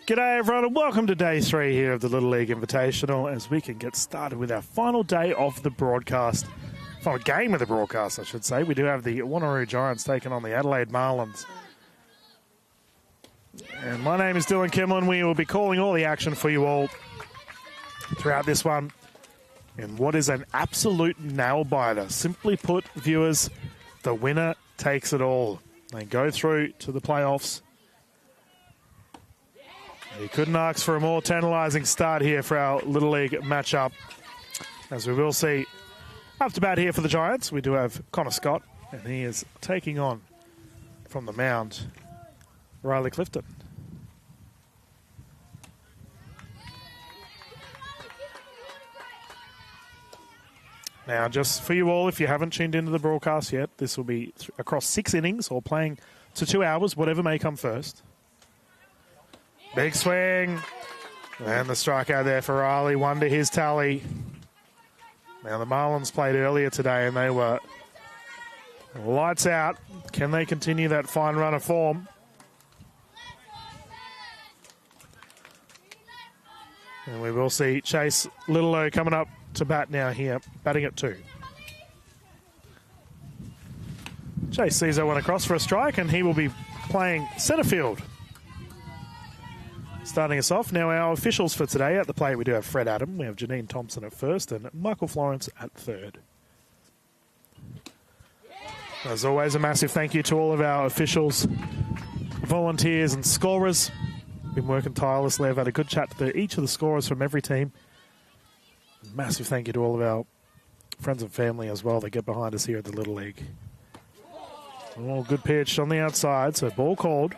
G'day everyone and welcome to day 3 here of the Little League Invitational as we can get started with our final day of the broadcast. Final game of the broadcast, I should say. We do have the Wanneroo Giants taking on the Adelaide Marlins. And my name is Dylan Kimlin. We will be calling all the action for you all throughout this one. And what is an absolute nail-biter. Simply put, viewers, the winner takes it all. They go through to the playoffs. You couldn't ask for a more tantalising start here for our Little League matchup. As we will see, up to bat here for the Giants, we do have Connor Scott, and he is taking on, from the mound, Riley Clifton. Now, just for you all, if you haven't tuned into the broadcast yet, this will be across 6 innings or playing to 2 hours, whatever may come first. Big swing. And the strikeout there for Riley. 1 to his tally. Now, the Marlins played earlier today and they were lights out. Can they continue that fine run of form? And we will see Chase Littlelow coming up to bat now here, batting at 2. Chase sees that one across for a strike and he will be playing centre field. Starting us off, now our officials for today at the plate, we do have Fred Adam, we have Janine Thompson at first and Michael Florence at third. As always, a massive thank you to all of our officials, volunteers and scorers. Been working tirelessly. I've had a good chat to each of the scorers from every team. Massive thank you to all of our friends and family as well that get behind us here at the Little League. Oh, good pitch on the outside, so ball called.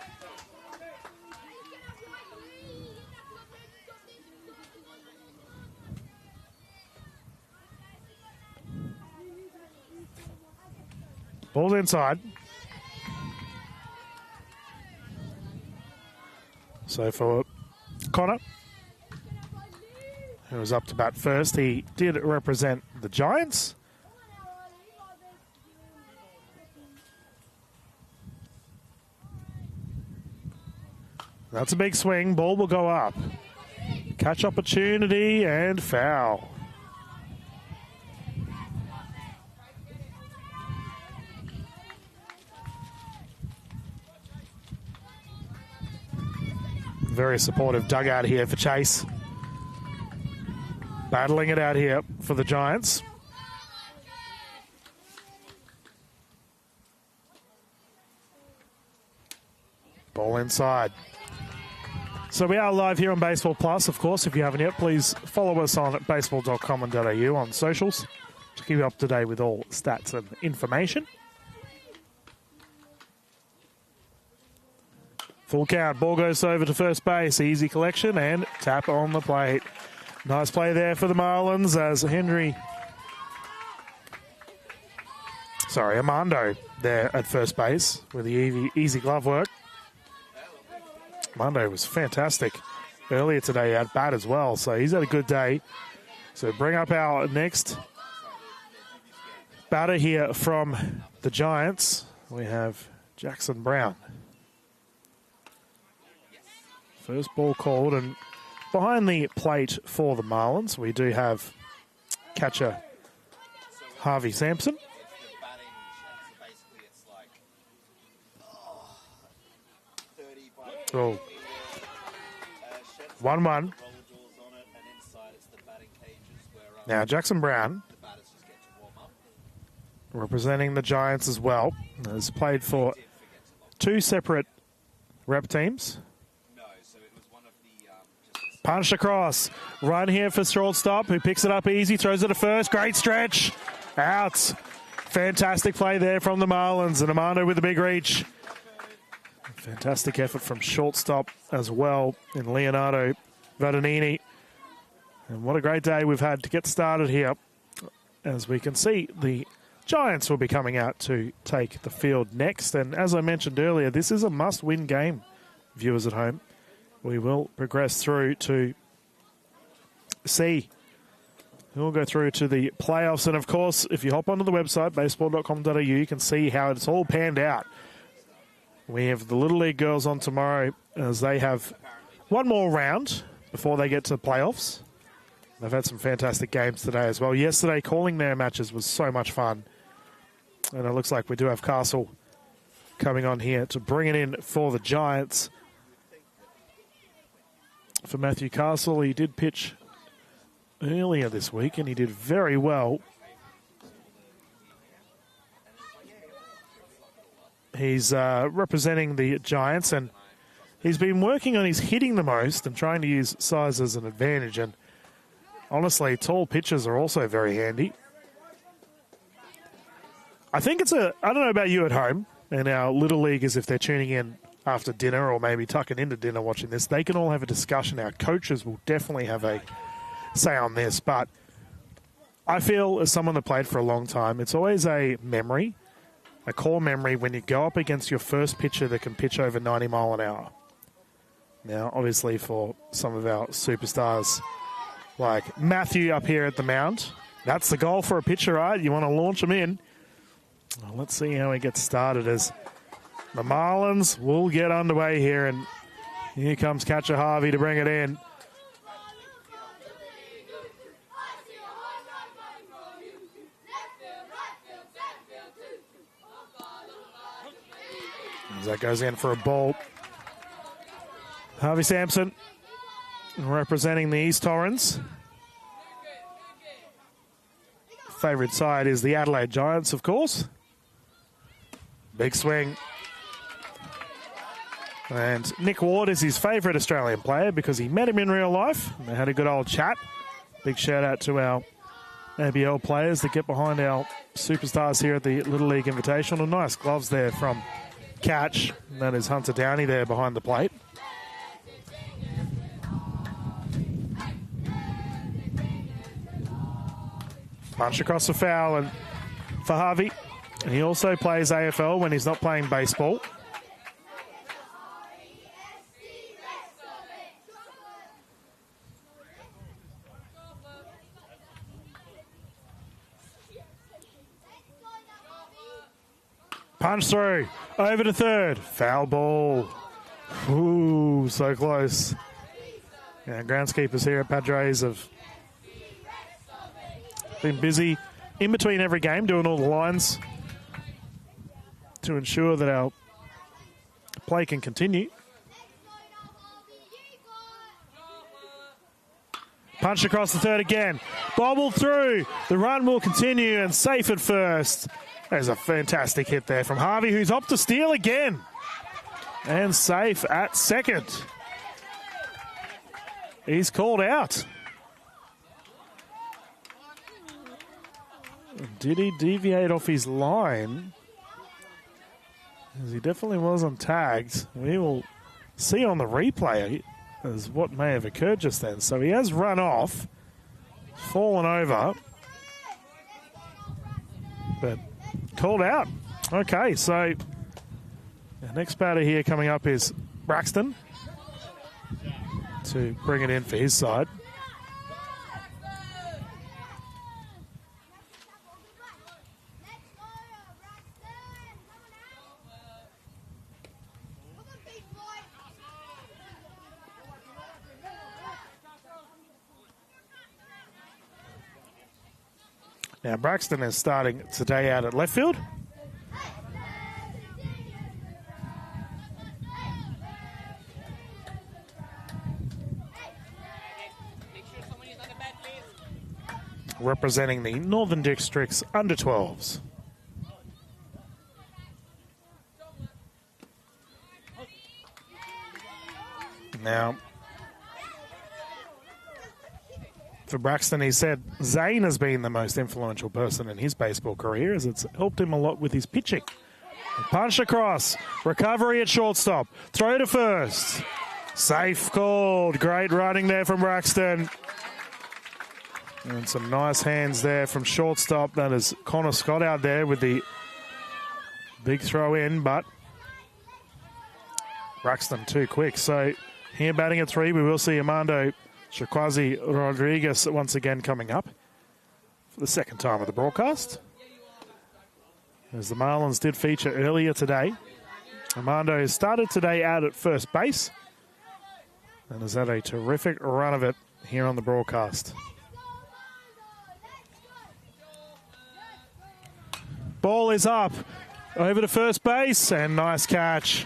Ball's inside. So for Connor, who was up to bat first, he did represent the Giants. That's a big swing. Ball will go up. Catch opportunity and foul. Very supportive dugout here for Chase. Battling it out here for the Giants. Ball inside. So we are live here on Baseball Plus, of course. If you haven't yet, please follow us on baseball.com.au on socials to keep you up to date with all stats and information. Full count. Ball goes over to first base. Easy collection and tap on the plate. Nice play there for the Marlins as Armando there at first base with the easy glove work. Armando was fantastic earlier today at bat as well, so he's had a good day. So bring up our next batter here from the Giants. We have Jackson Brown. First ball called, and behind the plate for the Marlins, we do have catcher Harvey Sampson. Oh. 1-1. Now Jackson Brown, representing the Giants as well, has played for 2 separate rep teams. Punched across. Run here for shortstop, who picks it up easy, throws it to first. Great stretch. Out. Fantastic play there from the Marlins. And Armando with a big reach. Fantastic effort from shortstop as well in Leonardo Vadanini. And what a great day we've had to get started here. As we can see, the Giants will be coming out to take the field next. And as I mentioned earlier, this is a must-win game, viewers at home. We will progress through to see who will go through to the playoffs. And, of course, if you hop onto the website, baseball.com.au, you can see how it's all panned out. We have the Little League girls on tomorrow as they have one more round before they get to the playoffs. They've had some fantastic games today as well. Yesterday, calling their matches was so much fun. And it looks like we do have Castle coming on here to bring it in for the Giants. For Matthew Castle, he did pitch earlier this week and he did very well. He's representing the Giants and he's been working on his hitting the most and trying to use size as an advantage. And honestly, tall pitchers are also very handy. I think I don't know about you at home and our little leaguers, if they're tuning in after dinner or maybe tucking into dinner watching this, they can all have a discussion. Our coaches will definitely have a say on this. But I feel, as someone that played for a long time, it's always a memory, a core memory when you go up against your first pitcher that can pitch over 90 mile an hour. Now, obviously, for some of our superstars like Matthew up here at the mound, that's the goal for a pitcher, right? You want to launch him in. Well, let's see how he gets started as the Marlins will get underway here. And here comes catcher Harvey to bring it in. As that goes in for a ball. Harvey Sampson representing the East Torrens. Favourite side is the Adelaide Giants, of course. Big swing. And Nick Ward is his favourite Australian player because he met him in real life. They had a good old chat. Big shout out to our ABL players that get behind our superstars here at the Little League Invitational. Nice gloves there from Catch. And that is Hunter Downey there behind the plate. Punch across the foul and for Harvey. And he also plays AFL when he's not playing baseball. Punch through. Over to third. Foul ball. Ooh, so close. Yeah, groundskeepers here at Padres have been busy in between every game doing all the lines to ensure that our play can continue. Punch across the third again. Bobbled through. The run will continue and safe at first. There's a fantastic hit there from Harvey, who's up to steal again. And safe at second. He's called out. Did he deviate off his line? As he definitely wasn't tagged. We will see on the replay as what may have occurred just then. So he has run off, fallen over, but called out. Okay, so the next batter here coming up is Braxton to bring it in for his side. Now, Braxton is starting today out at left field. Representing the Northern District's under-12s. Now, for Braxton, he said Zane has been the most influential person in his baseball career as it's helped him a lot with his pitching. Punch across. Recovery at shortstop. Throw to first. Safe called. Great running there from Braxton. And some nice hands there from shortstop. That is Connor Scott out there with the big throw in, but Braxton too quick. So here batting at 3, we will see Armando Shaquazi Rodriguez once again coming up for the second time of the broadcast. As the Marlins did feature earlier today. Armando has started today out at first base. and has had a terrific run of it here on the broadcast. Ball is up over to first base, and nice catch.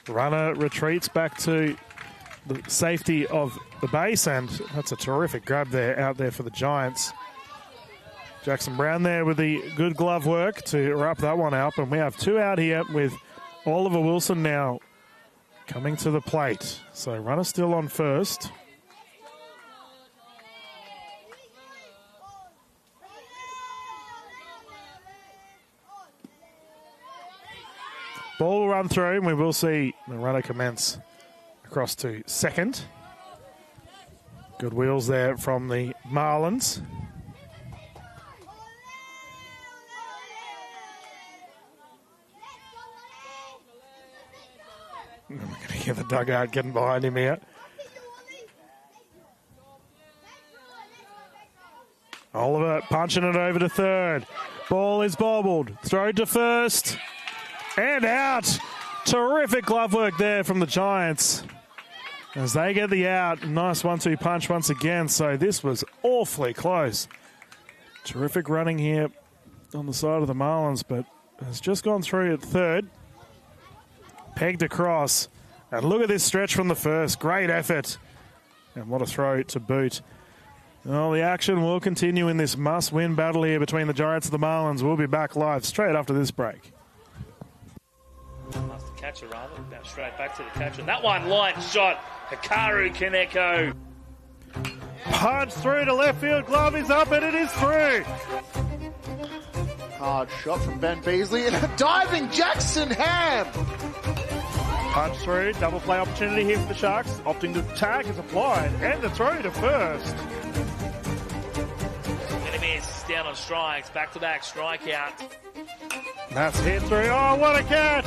Runner retreats back to the safety of the base, and that's a terrific grab there out there for the Giants. Jackson Brown there with the good glove work to wrap that one up, and we have two out here with Oliver Wilson now coming to the plate. So runner still on first. Ball will run through, and we will see the runner commence across to second. Good wheels there from the Marlins. I'm going to hear the dugout getting behind him here. Oliver punching it over to third. Ball is bobbled. Throw to first. And out. Terrific glove work there from the Giants as they get the out. Nice 1-2 punch once again. So this was awfully close. Terrific running here on the side of the Marlins, but has just gone through at third. Pegged across. And look at this stretch from the first. Great effort. And what a throw to boot. Well, the action will continue in this must-win battle here between the Giants and the Marlins. We'll be back live straight after this break. That's the catcher, rather. Now straight back to the catcher. That one, line shot. Hikaru Kaneko. Punch through to left field. Glove is up, and it is through. Hard shot from Ben Beasley and a diving Jackson Ham. Punch through. Double play opportunity here for the Sharks. Opting to tag is applied. And the throw to first. Gonna miss. Down on strikes. Back-to-back strikeout. That's hit through. Oh, what a catch!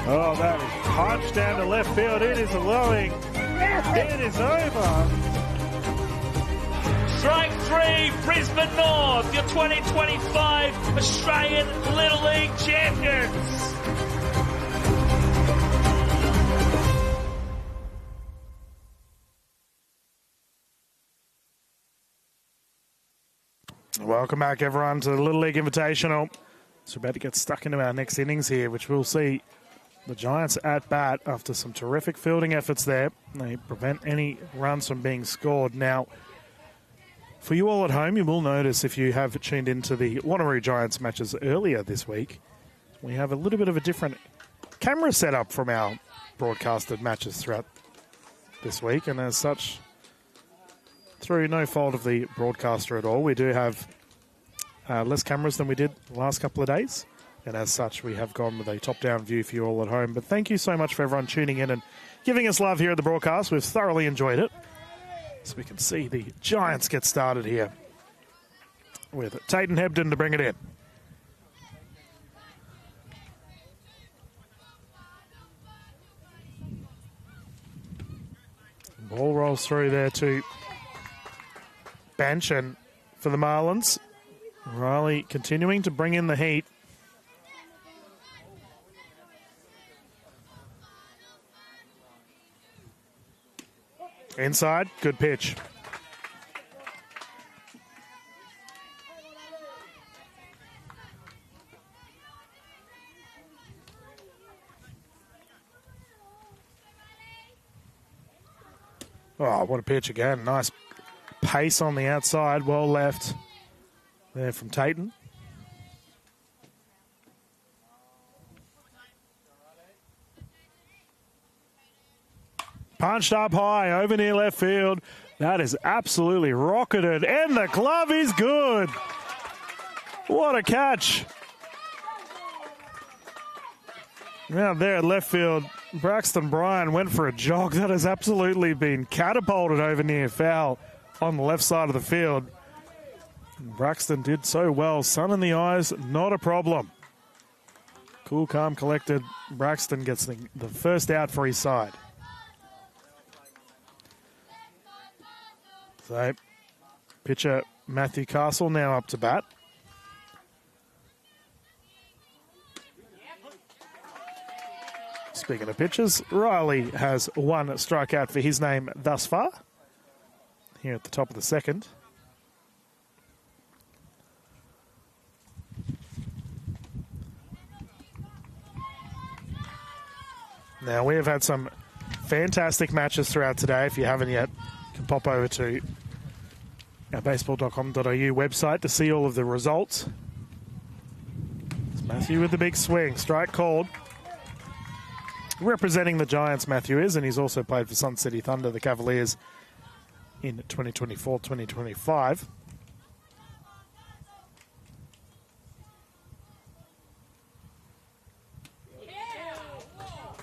Oh, that is punched down to left field. It is blowing. It is over. Strike three, Brisbane North, your 2025 Australian Little League champions. Welcome back, everyone, to the Little League Invitational. So we're about to get stuck into our next innings here, which we'll see the Giants at bat after some terrific fielding efforts there. They prevent any runs from being scored. Now, for you all at home, you will notice if you have tuned into the Wanneroo Giants matches earlier this week, we have a little bit of a different camera setup from our broadcasted matches throughout this week. And as such, through no fault of the broadcaster at all, we do have less cameras than we did the last couple of days. And as such, we have gone with a top-down view for you all at home. But thank you so much for everyone tuning in and giving us love here at the broadcast. We've thoroughly enjoyed it. So we can see the Giants get started here with Taden Hebden to bring it in. Ball rolls through there to bench, and for the Marlins, Riley continuing to bring in the heat. Inside, good pitch. Oh, what a pitch again. Nice pace on the outside, well left there from Tatum. Punched up high, over near left field. That is absolutely rocketed, and the glove is good. What a catch. Now there at left field, Braxton Bryan went for a jog. That has absolutely been catapulted over near foul on the left side of the field. And Braxton did so well. Sun in the eyes, not a problem. Cool, calm, collected. Braxton gets the first out for his side. So, pitcher Matthew Castle now up to bat. Speaking of pitches, Riley has one strikeout for his name thus far. Here at the top of the second. Now, we have had some fantastic matches throughout today. If you haven't yet, you can pop over to our baseball.com.au website to see all of the results. It's Matthew with the big swing. Strike called. Representing the Giants, Matthew is, and he's also played for Sun City Thunder, the Cavaliers, in 2024-2025.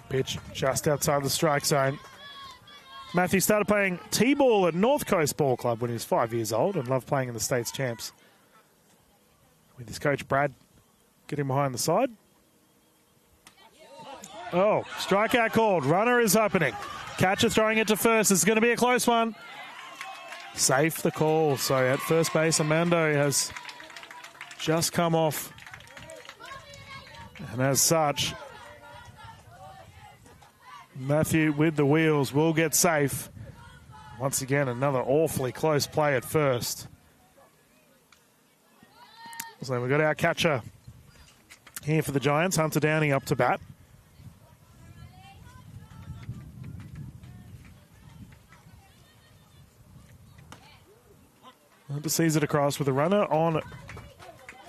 Pitch just outside the strike zone. Matthew started playing T-ball at North Coast Ball Club when he was 5 years old and loved playing in the States Champs. With his coach, Brad, getting behind the side. Oh, strikeout called. Runner is opening. Catcher throwing it to first. It's going to be a close one. Safe the call. So at first base, Amando has just come off. And as such, Matthew with the wheels will get safe. Once again, another awfully close play at first. So we've got our catcher here for the Giants, Hunter Downing up to bat. Hunter sees it across with a runner on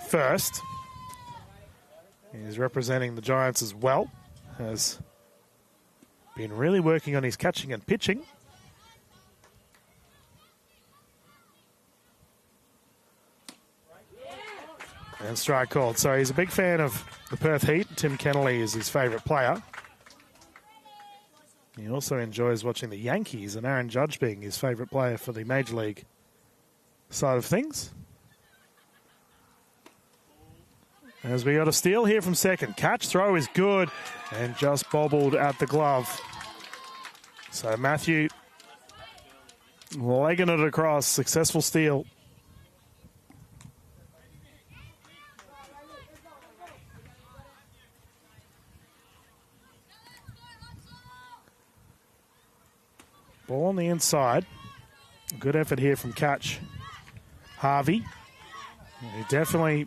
first. He's representing the Giants as well. Has been really working on his catching and pitching. And strike called. So he's a big fan of the Perth Heat. Tim Kennelly is his favourite player. He also enjoys watching the Yankees and Aaron Judge being his favourite player for the Major League side of things. As we got a steal here from second. Catch, throw is good and just bobbled at the glove. So Matthew legging it across. Successful steal. Ball on the inside. Good effort here from catch Harvey. He definitely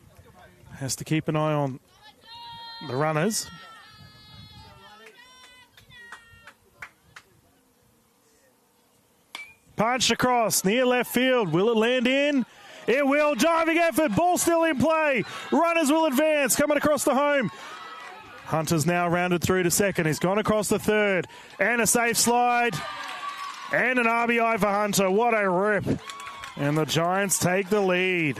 has to keep an eye on the runners. Punched across, near left field. Will it land in? It will. Diving effort. Ball still in play. Runners will advance. Coming across the home. Hunter's now rounded through to second. He's gone across the third. And a safe slide. And an RBI for Hunter. What a rip. And the Giants take the lead.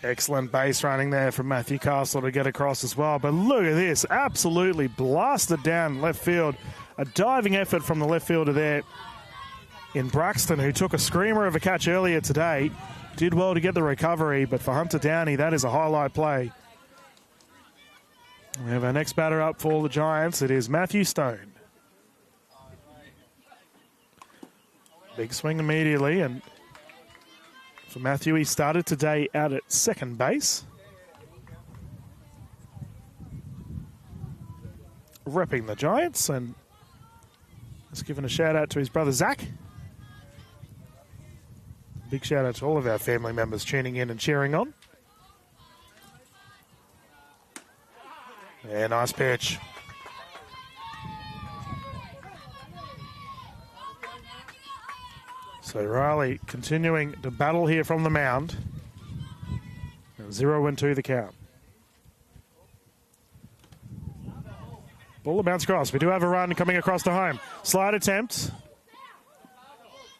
Excellent base running there from Matthew Castle to get across as well. But look at this. Absolutely blasted down left field. A diving effort from the left fielder there in Braxton, who took a screamer of a catch earlier today. Did well to get the recovery, but for Hunter Downey, that is a highlight play. We have our next batter up for the Giants. It is Matthew Stone. Big swing immediately, and for Matthew, he started today out at second base. Repping the Giants, and just giving a shout out to his brother Zach. Big shout out to all of our family members tuning in and cheering on. Yeah, nice pitch. So Riley continuing to battle here from the mound. 0-2 the count. Ball to bounce across. We do have a run coming across the home. Slide attempt.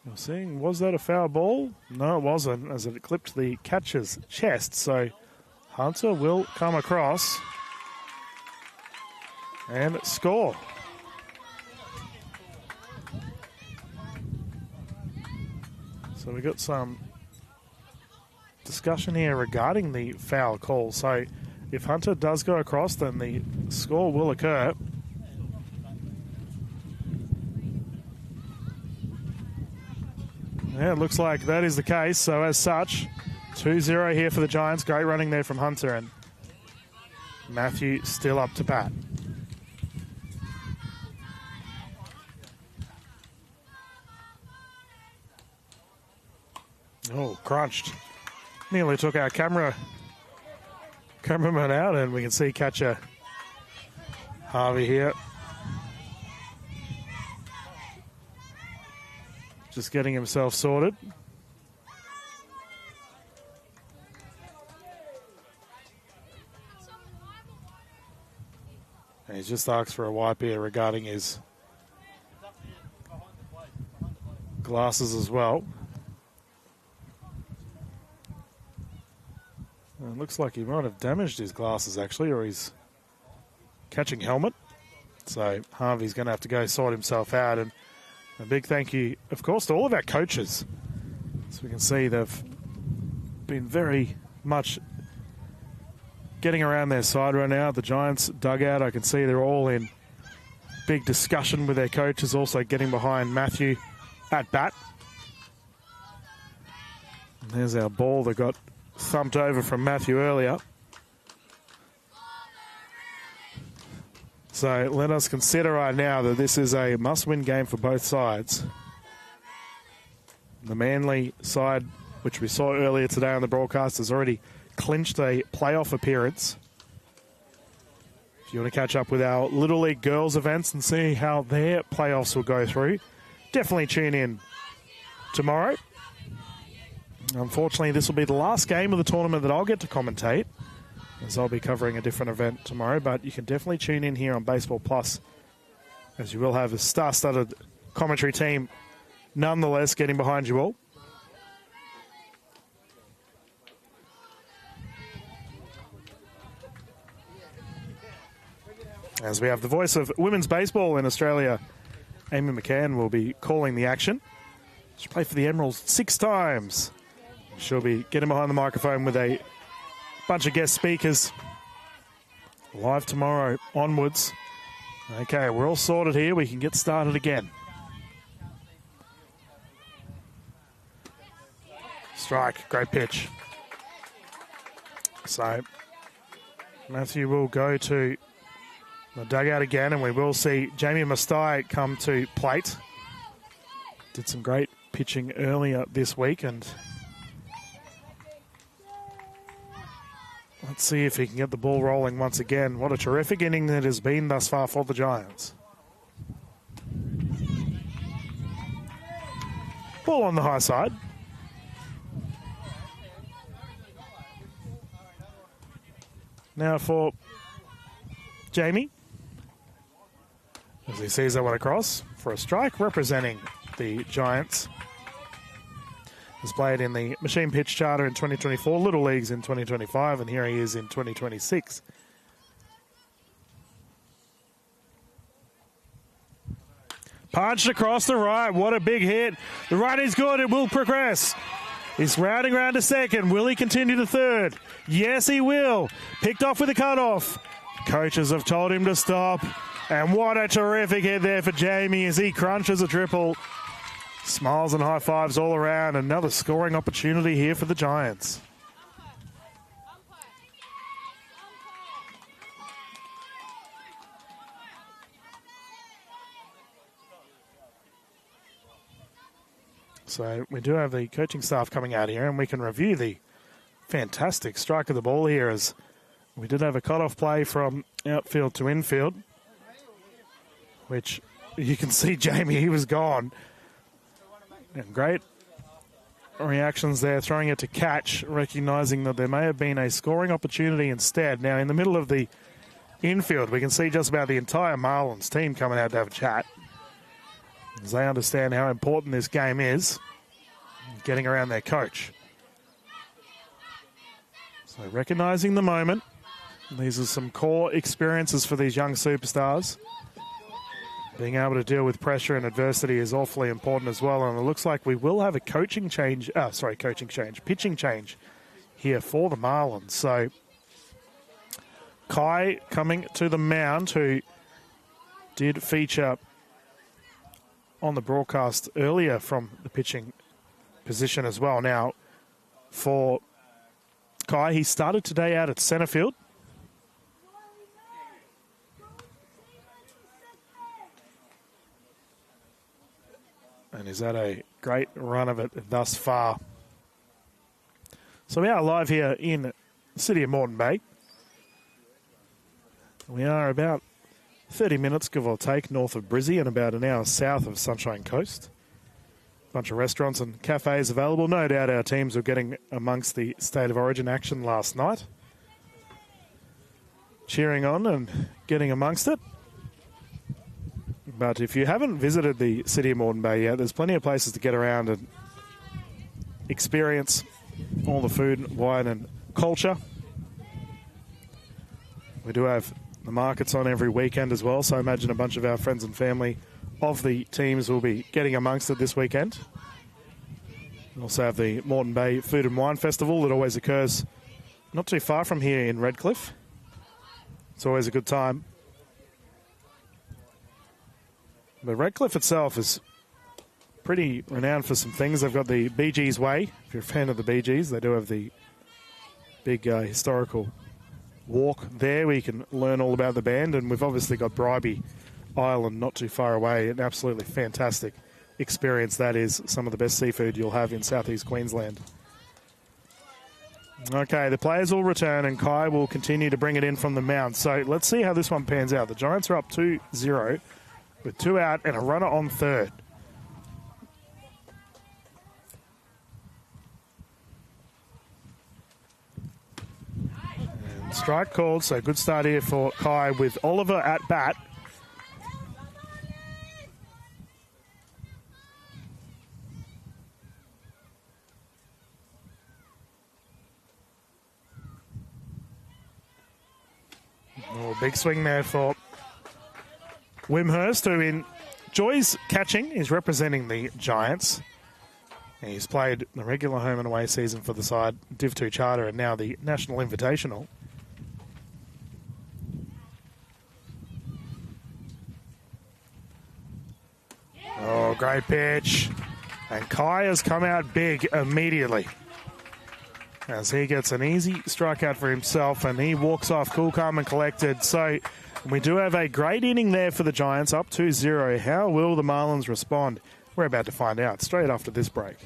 We're seeing, was that a foul ball? No, it wasn't, as it clipped the catcher's chest. So Hunter will come across and score. So we got some discussion here regarding the foul call. So if Hunter does go across, then the score will occur. Yeah, it looks like that is the case. So as such, 2-0 here for the Giants. Great running there from Hunter. And Matthew still up to bat. Oh, crunched. Nearly took our cameraman out, and we can see catcher Harvey here. Just getting himself sorted. And he's just asked for a wipe here regarding his glasses as well. It looks like he might have damaged his glasses, actually, or his catching helmet. So Harvey's going to have to go sort himself out. And a big thank you, of course, to all of our coaches. So we can see they've been very much getting around their side right now. The Giants dugout, I can see they're all in big discussion with their coaches, also getting behind Matthew at bat. And there's our ball that got thumped over from Matthew earlier. So let us consider right now that this is a must-win game for both sides. The Manly side, which we saw earlier today on the broadcast, has already clinched a playoff appearance. If you want to catch up with our Little League girls events and see how their playoffs will go through, definitely tune in tomorrow. Unfortunately, this will be the last game of the tournament that I'll get to commentate, as I'll be covering a different event tomorrow. But you can definitely tune in here on Baseball Plus, as you will have a star-studded commentary team nonetheless getting behind you all. As we have the voice of women's baseball in Australia, Amy McCann will be calling the action. She played for the Emeralds 6 times. She'll be getting behind the microphone with a bunch of guest speakers. Live tomorrow onwards. Okay, we're all sorted here. We can get started again. Strike, great pitch. So, Matthew will go to the dugout again, and we will see Jamie Mastai come to plate. Did some great pitching earlier this week, and let's see if he can get the ball rolling once again. What a terrific inning that has been thus far for the Giants. Ball on the high side. Now for Jamie, as he sees that one across for a strike, representing the Giants. Was played in the Machine Pitch Charter in 2024, Little Leagues in 2025, and here he is in 2026. Punched across the right. What a big hit. The right is good. It will progress. He's rounding round to second. Will he continue to third? Yes, he will. Picked off with a cutoff. Coaches have told him to stop. And what a terrific hit there for Jamie as he crunches a triple. Smiles and high fives all around. Another scoring opportunity here for the Giants. So we do have the coaching staff coming out here, and we can review the fantastic strike of the ball here, as we did have a cutoff play from outfield to infield, which you can see Jamie, he was gone. And great reactions there, throwing it to catch, recognising that there may have been a scoring opportunity instead. Now, in the middle of the infield, we can see just about the entire Marlins team coming out to have a chat, as they understand how important this game is, getting around their coach. So recognising the moment, these are some core experiences for these young superstars. Being able to deal with pressure and adversity is awfully important as well, and it looks like we will have a pitching change here for the Marlins. So Kai coming to the mound, who did feature on the broadcast earlier from the pitching position as well. Now, for Kai, he started today out at centre field. and he's had a great run of it thus far. So we are live here in the city of Moreton Bay. We are about 30 minutes, give or take, north of Brizzy and about an hour south of Sunshine Coast. A bunch of restaurants and cafes available. No doubt our teams were getting amongst the State of Origin action last night. Cheering on and getting amongst it. But if you haven't visited the city of Moreton Bay yet, there's plenty of places to get around and experience all the food, wine and culture. We do have the markets on every weekend as well, so I imagine a bunch of our friends and family of the teams will be getting amongst it this weekend. We also have the Moreton Bay Food and Wine Festival that always occurs not too far from here in Redcliffe. It's always a good time. But Redcliffe itself is pretty renowned for some things. They've got the Bee Gees Way. If you're a fan of the Bee Gees, they do have the big historical walk there where you can learn all about the band. And we've obviously got Bribie Island not too far away. An absolutely fantastic experience. That is some of the best seafood you'll have in southeast Queensland. Okay, the players will return and Kai will continue to bring it in from the mound. So let's see how this one pans out. The Giants are up 2-0 with 2 out and a runner on third. And strike called, so good start here for Kai with Oliver at bat. Oh, big swing there for Wimhurst, who enjoys catching. He's representing the Giants. And he's played the regular home and away season for the side, Div 2 Charter, and now the National Invitational. Oh, great pitch. And Kai has come out big immediately as he gets an easy strikeout for himself and he walks off cool, calm and collected. So we do have a great inning there for the Giants, up 2-0. How will the Marlins respond? We're about to find out straight after this break.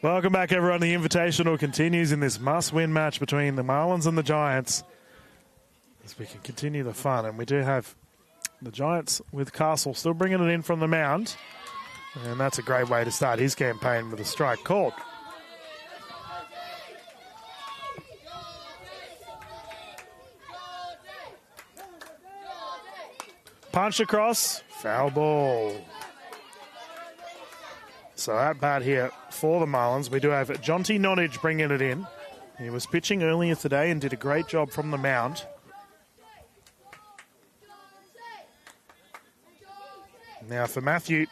Welcome back, everyone. The Invitational continues in this must-win match between the Marlins and the Giants as we can continue the fun. And we do have the Giants with Castle still bringing it in from the mound. And that's a great way to start his campaign with a strike called. Punch across, foul ball. So at bat here for the Marlins, we do have Jonty Nonage bringing it in. He was pitching earlier today and did a great job from the mound. Now for Matthew,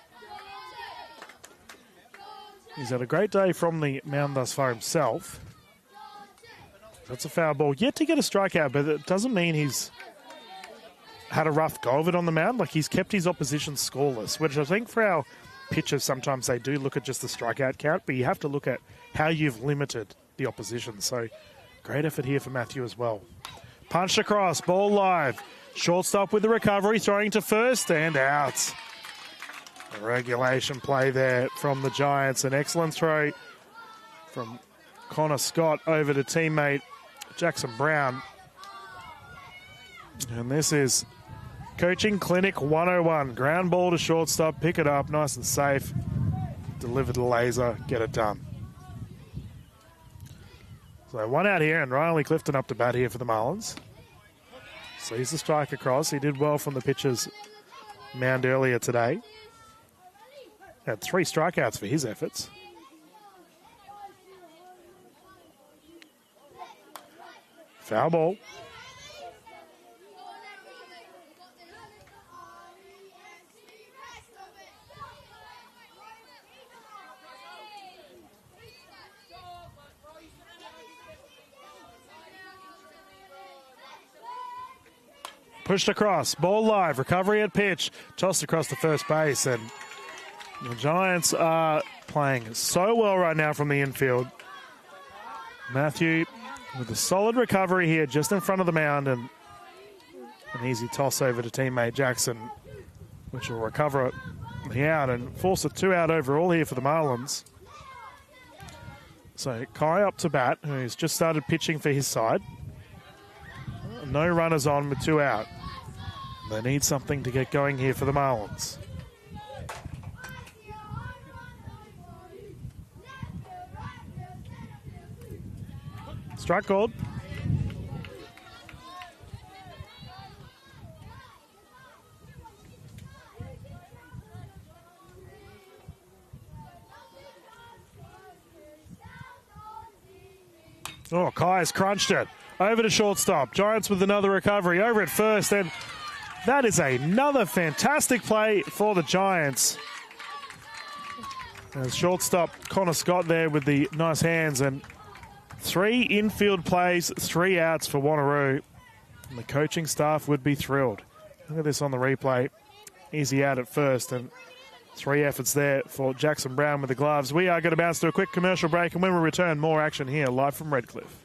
he's had a great day from the mound thus far himself. That's a foul ball. Yet to get a strikeout, but it doesn't mean he's had a rough go of it on the mound. Like, he's kept his opposition scoreless, which I think for our pitchers, sometimes they do look at just the strikeout count, but you have to look at how you've limited the opposition. So great effort here for Matthew as well. Punched across, ball live. Shortstop with the recovery, throwing to first and out. A regulation play there from the Giants. An excellent throw from Connor Scott over to teammate Jackson Brown. And this is Coaching Clinic 101. Ground ball to shortstop, pick it up, nice and safe. Deliver the laser, get it done. So one out here, and Riley Clifton up to bat here for the Marlins. Sees the strike across. He did well from the pitcher's mound earlier today. Had 3 strikeouts for his efforts. Foul ball. Pushed across, ball live, recovery at pitch, tossed across the first base, and the Giants are playing so well right now from the infield. Matthew with a solid recovery here just in front of the mound, and an easy toss over to teammate Jackson, which will recover the out and force a 2-out overall here for the Marlins. So Kai up to bat, who's just started pitching for his side. No runners on with 2 out. They need something to get going here for the Marlins. Strike called. Oh, Kai has crunched it. Over to shortstop. Giants with another recovery. Over at first, and that is another fantastic play for the Giants. As shortstop Connor Scott there with the nice hands, and 3 infield plays, 3 outs for Wanneroo. And the coaching staff would be thrilled. Look at this on the replay. Easy out at first, and 3 efforts there for Jackson Brown with the gloves. We are going to bounce to a quick commercial break, and when we return, more action here live from Redcliffe.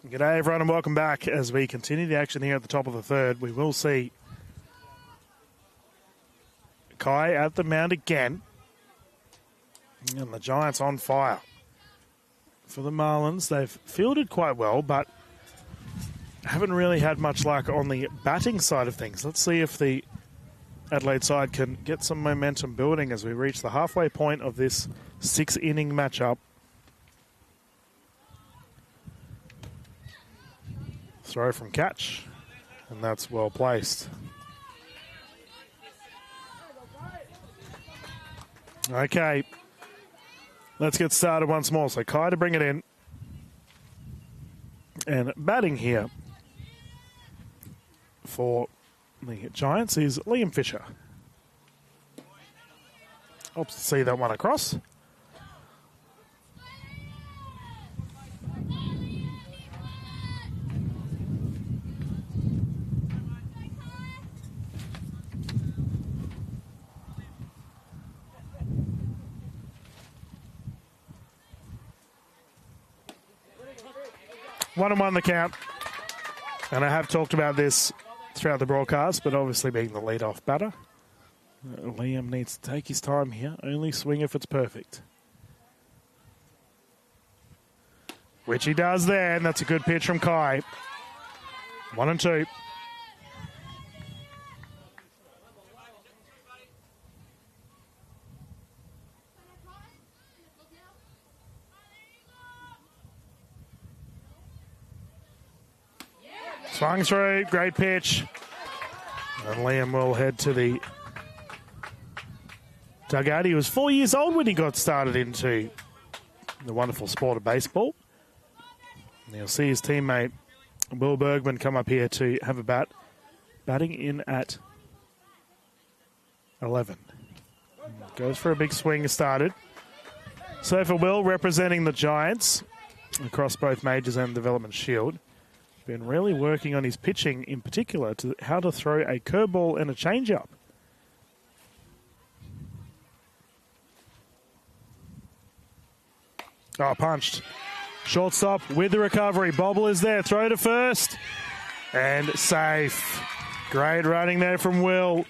G'day everyone and welcome back as we continue the action here at the top of the third. We will see Kai at the mound again. And the Giants on fire. For the Marlins, they've fielded quite well, but haven't really had much luck on the batting side of things. Let's see if the Adelaide side can get some momentum building as we reach the halfway point of this 6-inning matchup. Throw from catch, and that's well placed. Okay, let's get started once more. So Kai to bring it in. And batting here for the Giants is Liam Fisher. Hopes to see that one across. One and one the count. And I have talked about this throughout the broadcast, but obviously being the lead-off batter, Liam needs to take his time here. Only swing if it's perfect. Which he does there, and that's a good pitch from Kai. 1-2. Swung through, great pitch. And Liam will head to the dugout. He was 4 years old when he got started into the wonderful sport of baseball. And you'll see his teammate Will Bergman come up here to have a bat. Batting in at 11. Goes for a big swing, started. So for Will, representing the Giants across both Majors and Development Shield, been really working on his pitching, in particular to how to throw a curveball and a changeup. Oh, punched. Shortstop with the recovery. Bobble is there. Throw to first. And safe. Great running there from Will.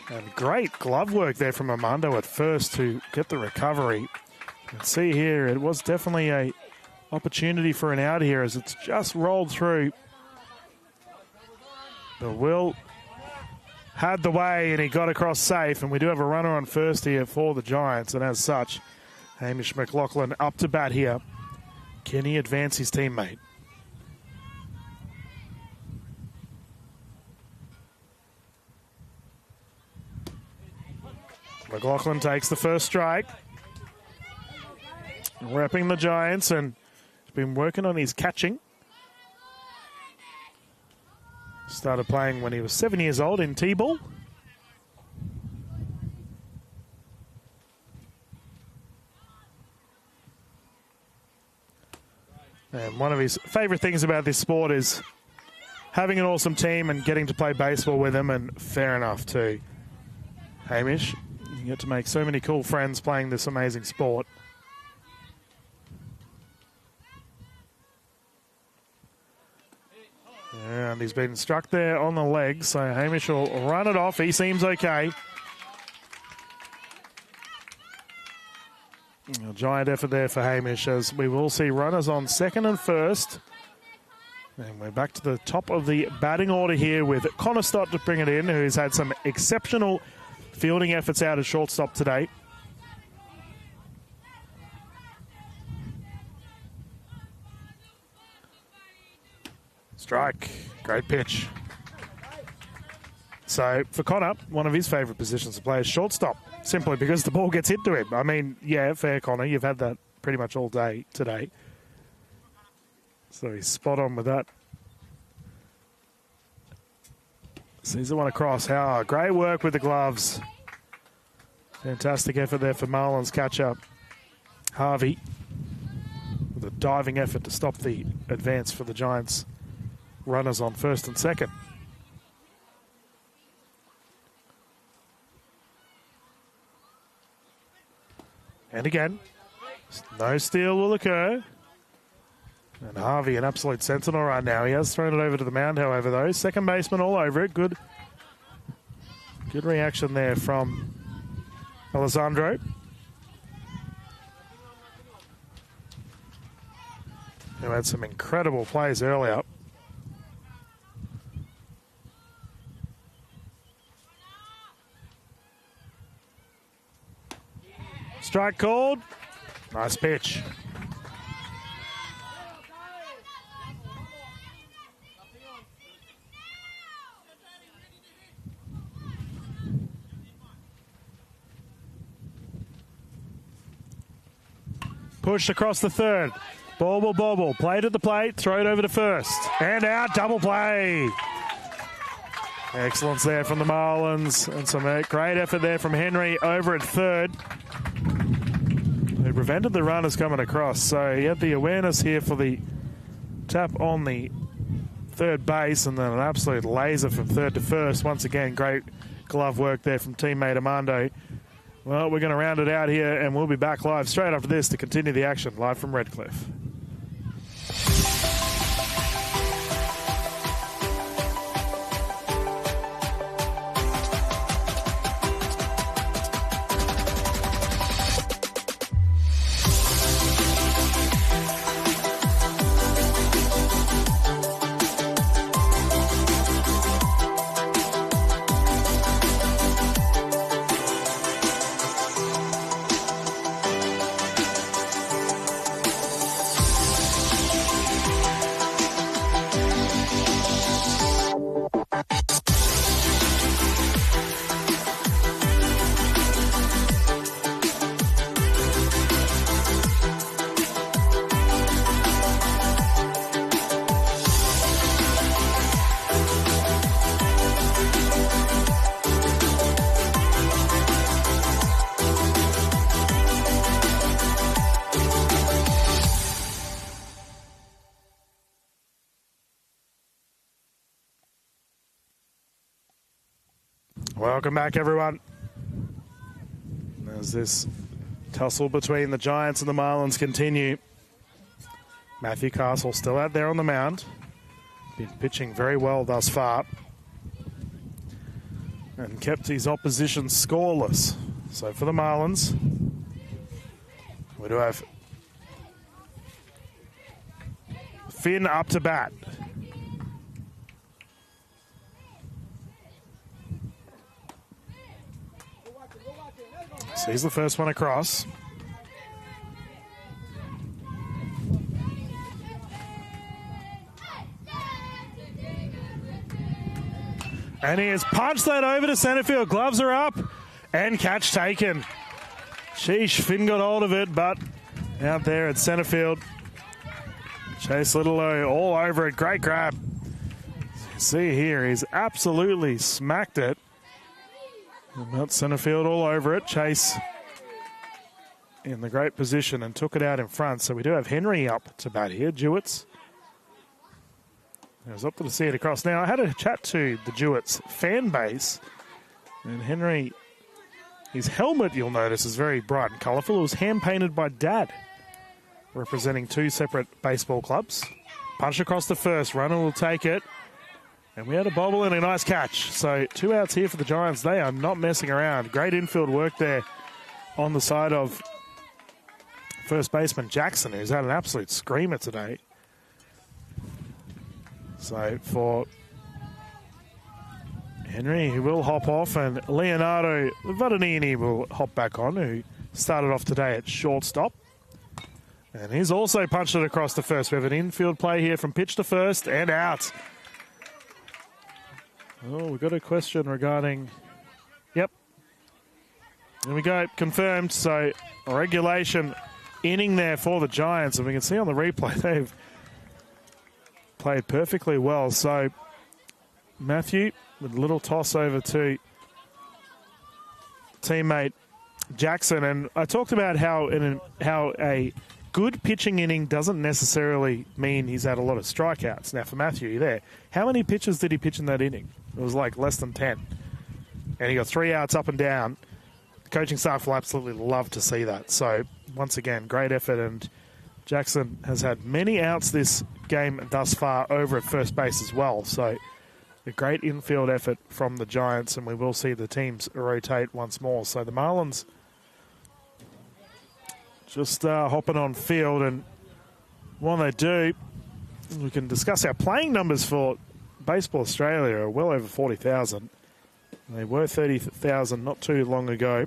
And great glove work there from Armando at first to get the recovery. You can see here, it was definitely a opportunity for an out here as it's just rolled through. But Will had the way and he got across safe. And we do have a runner on first here for the Giants. And as such, Hamish McLaughlin up to bat here. Can he advance his teammate? McLaughlin takes the first strike. Repping the Giants and has been working on his catching. Started playing when he was 7 years old in T-ball. And one of his favourite things about this sport is having an awesome team and getting to play baseball with them, and fair enough too. Hamish, you get to make so many cool friends playing this amazing sport. And he's been struck there on the leg, so Hamish will run it off. He seems okay. A giant effort there for Hamish, as we will see runners on second and first. And we're back to the top of the batting order here with Connor Stott to bring it in, who's had some exceptional fielding efforts out at shortstop today. Strike. Great pitch. So for Connor, one of his favourite positions to play is shortstop, simply because the ball gets hit to him. I mean, yeah, fair, Connor. You've had that pretty much all day today. So he's spot on with that. Sees the one across. How great work with the gloves. Fantastic effort there for Marlins catcher Harvey, with a diving effort to stop the advance for the Giants. Runners on first and second. And again, no steal will occur. And Harvey, an absolute sentinel right now. He has thrown it over to the mound, however, though. Second baseman all over it. Good reaction there from Alessandro. Who had some incredible plays earlier. Strike called. Nice pitch. Pushed across the third. Bobble, bobble. Play to the plate. Throw it over to first. And out. Double play. Excellence there from the Marlins. And some great effort there from Henry over at third. He prevented the runners coming across. So he had the awareness here for the tap on the third base, and then an absolute laser from third to first. Once again, great glove work there from teammate Armando. Well, we're going to round it out here, and we'll be back live straight after this to continue the action live from Redcliffe. Welcome back, everyone. As this tussle between the Giants and the Marlins continue. Matthew Castle still out there on the mound. Been pitching very well thus far. And kept his opposition scoreless. So for the Marlins, we do have Finn up to bat. So he's the first one across. And he has punched that over to centre field. Gloves are up and catch taken. Sheesh, Finn got hold of it, but out there at centre field. Chase Littlelow all over it. Great grab. See here, he's absolutely smacked it. About centre field all over it. Chase in the great position and took it out in front. So we do have Henry up to bat here. Jewetts. I was up to see it across. Now, I had a chat to the Jewetts fan base. And Henry, his helmet, you'll notice, is very bright and colourful. It was hand-painted by Dad, representing two separate baseball clubs. Punch across the first. Runner will take it. And we had a bobble and a nice catch. So 2 outs here for the Giants. They are not messing around. Great infield work there on the side of first baseman Jackson, who's had an absolute screamer today. So for Henry, he will hop off, and Leonardo Vadanini will hop back on, who started off today at shortstop. And he's also punched it across the first. We have an infield play here from pitch to first and out. Oh, we've got a question regarding... Yep. There we go. Confirmed. So, a regulation inning there for the Giants. And we can see on the replay they've played perfectly well. So, Matthew with a little toss over to teammate Jackson. And I talked about how a good pitching inning doesn't necessarily mean he's had a lot of strikeouts. Now, for Matthew, there, how many pitches did he pitch in that inning? It was like less than 10. And he got 3 outs up and down. The coaching staff will absolutely love to see that. So, once again, great effort. And Jackson has had many outs this game thus far over at first base as well. So, a great infield effort from the Giants. And we will see the teams rotate once more. So, the Marlins just hopping on field, and while they do, we can discuss our playing numbers for Baseball Australia are well over 40,000. They were 30,000 not too long ago.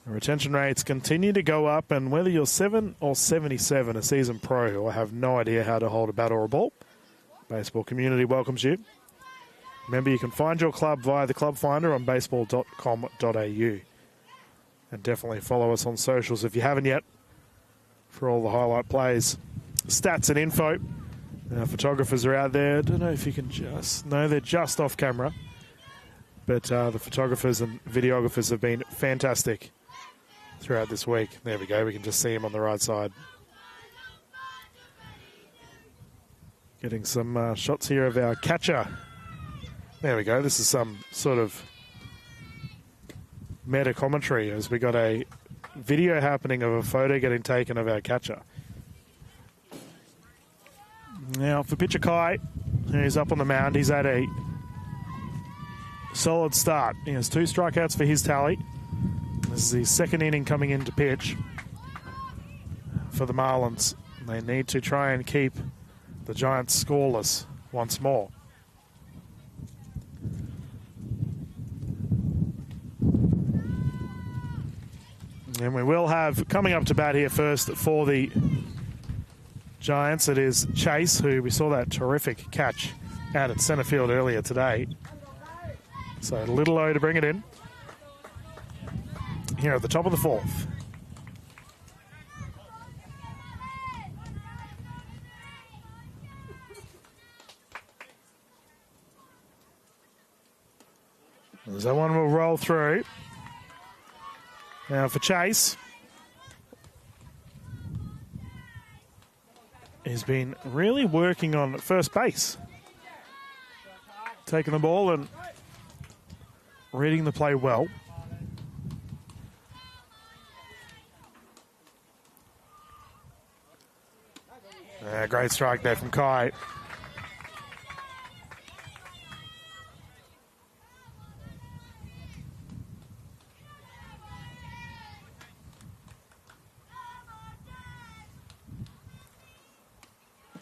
The retention rates continue to go up, and whether you're 7 or 77, a season pro who have no idea how to hold a bat or a ball, baseball community welcomes you. Remember, you can find your club via the club finder on baseball.com.au. And definitely follow us on socials if you haven't yet for all the highlight plays, stats and info. Our photographers are out there. I don't know if you can just... No, they're just off camera. But the photographers and videographers have been fantastic throughout this week. There we go. We can just see them on the right side. Getting some shots here of our catcher. There we go. This is some sort of meta commentary as we got a video happening of a photo getting taken of our catcher. Now for pitcher Kai, he's up on the mound. He's had a solid start. He has 2 strikeouts for his tally. This is his second inning coming in to pitch for the Marlins. They need to try and keep the Giants scoreless once more. And we will have, coming up to bat here first for the Giants, it is Chase, who we saw that terrific catch out at centre field earlier today. So Littlelow to bring it in here at the top of the 4th. As that one will roll through. Now for Chase, he's been really working on first base. Taking the ball and reading the play well. Great strike there from Kai.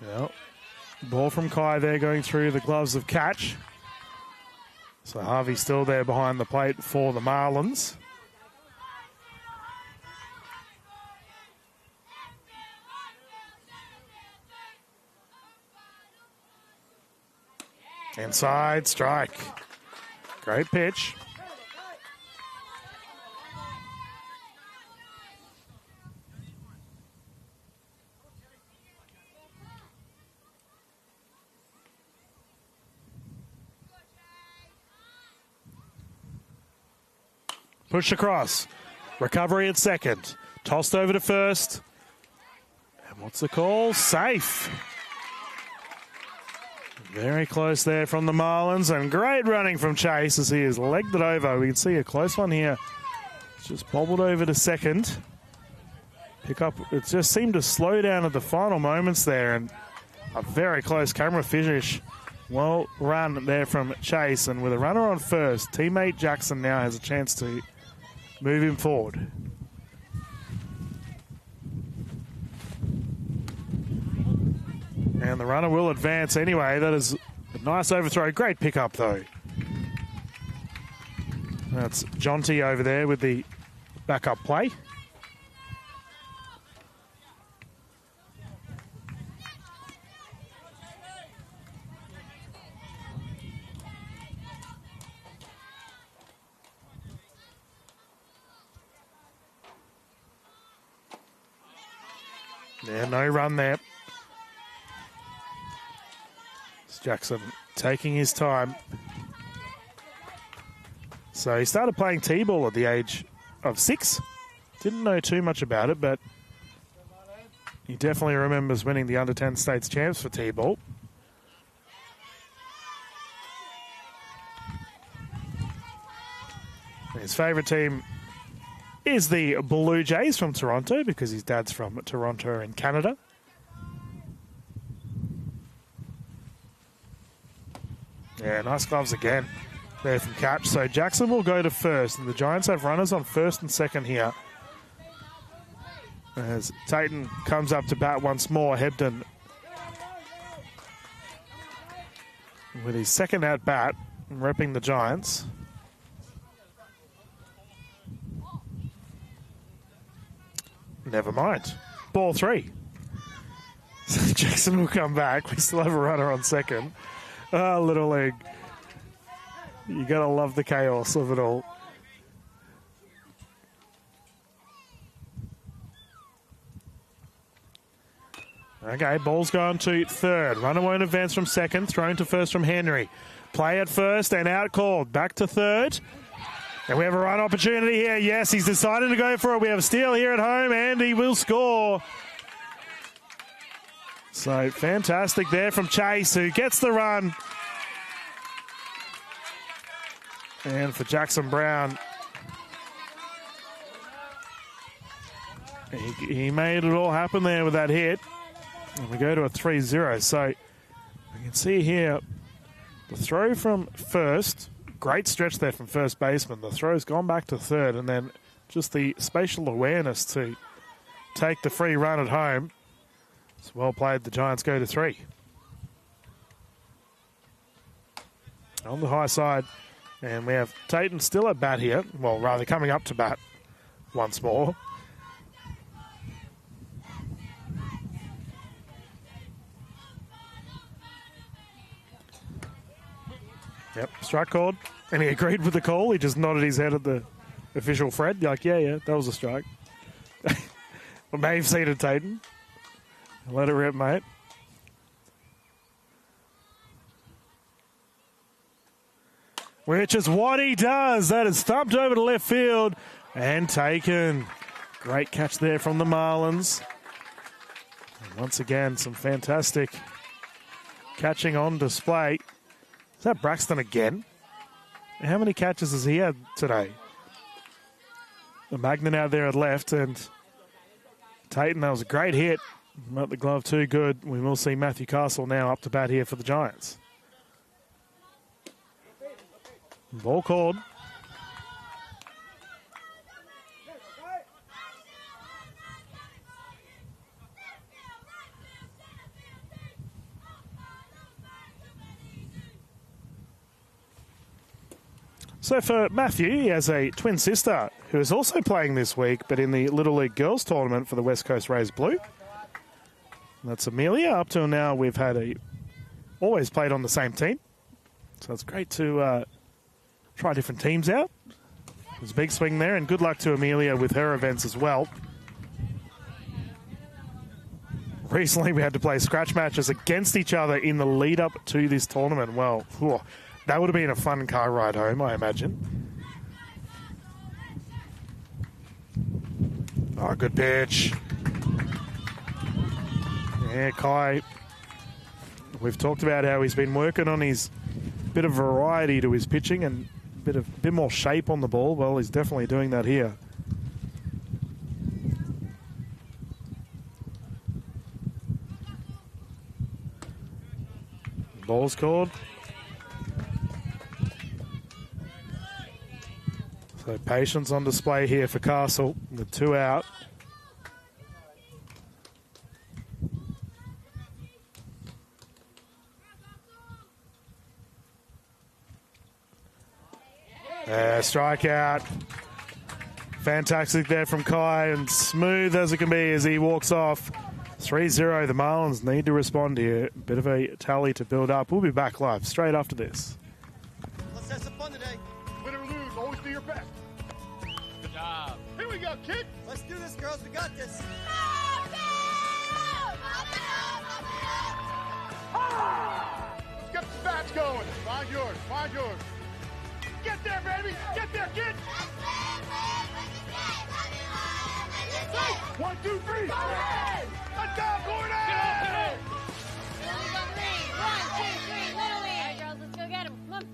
Well, ball from Kai there going through the gloves of Catch. So Harvey's still there behind the plate for the Marlins. Inside strike. Great pitch. Push across. Recovery at second. Tossed over to first. And what's the call? Safe. Very close there from the Marlins, and great running from Chase as he has legged it over. We can see a close one here. It's just bobbled over to second. Pick up, it just seemed to slow down at the final moments there, and a very close camera finish. Well run there from Chase, and with a runner on first, teammate Jackson now has a chance to move him forward. And the runner will advance anyway. That is a nice overthrow. Great pickup, though. That's Jonty over there with the backup play. Yeah, no run there. Jackson taking his time. So he started playing T-ball at the age of 6. Didn't know too much about it, but he definitely remembers winning the under-10 states champs for T-ball. His favourite team is the Blue Jays from Toronto because his dad's from Toronto in Canada. Yeah, nice gloves again there from Catch. So Jackson will go to first, and the Giants have runners on first and second here. As Tayton comes up to bat once more, Hebden with his second at bat, repping the Giants. Never mind. Ball 3. So Jackson will come back. We still have a runner on second. Ah, Little League. You gotta love the chaos of it all. Okay, ball's gone to third. Runner won't advance from second. Thrown to first from Henry. Play at first and out called. Back to third. And we have a run opportunity here. Yes, he's decided to go for it. We have a steal here at home, and he will score. So fantastic there from Chase, who gets the run. And for Jackson Brown, he made it all happen there with that hit. And we go to a 3-0. So we can see here the throw from first. Great stretch there from first baseman. The throw's gone back to third, and then just the spatial awareness to take the free run at home. It's well played. The Giants go to 3. On the high side, and we have Tayton still at bat here. Well, rather coming up to bat once more. Yep, strike called. And he agreed with the call. He just nodded his head at the official Fred. Like, yeah, that was a strike. Well, Maeve seated Tayton. Let it rip, mate. Which is what he does. That is thumped over to left field and taken. Great catch there from the Marlins. And once again, some fantastic catching on display. Is that Braxton again? How many catches has he had today? The Magnan out there at left, and Tayton, that was a great hit. Not the glove too good. We will see Matthew Castle now up to bat here for the Giants. Ball called. So for Matthew, he has a twin sister who is also playing this week, but in the Little League Girls Tournament for the West Coast Rays Blue. That's Amelia. Up till now, we've had always played on the same team. So it's great to try different teams out. There's a big swing there, and good luck to Amelia with her events as well. Recently, we had to play scratch matches against each other in the lead-up to this tournament. Well, that would have been a fun car ride home, I imagine. Oh, good pitch. Yeah, Kai. We've talked about how he's been working on his bit of variety to his pitching and a bit more shape on the ball. Well, he's definitely doing that here. Ball's called. So patience on display here for Castle with 2 out. Strikeout. Fantastic there from Kai, and smooth as it can be as he walks off. 3-0, the Marlins need to respond here. Bit of a tally to build up. We'll be back live straight after this. Let's have some fun today. Win or lose, always do your best. Good job. Here we go, kid. Let's do this, girls. We got this. Let's get the bats going. Find yours, find yours. Get there, baby. Get there, kid. 1, 2, 3. Let's go, Gordon. Alright, girls, let's go get him. Come on.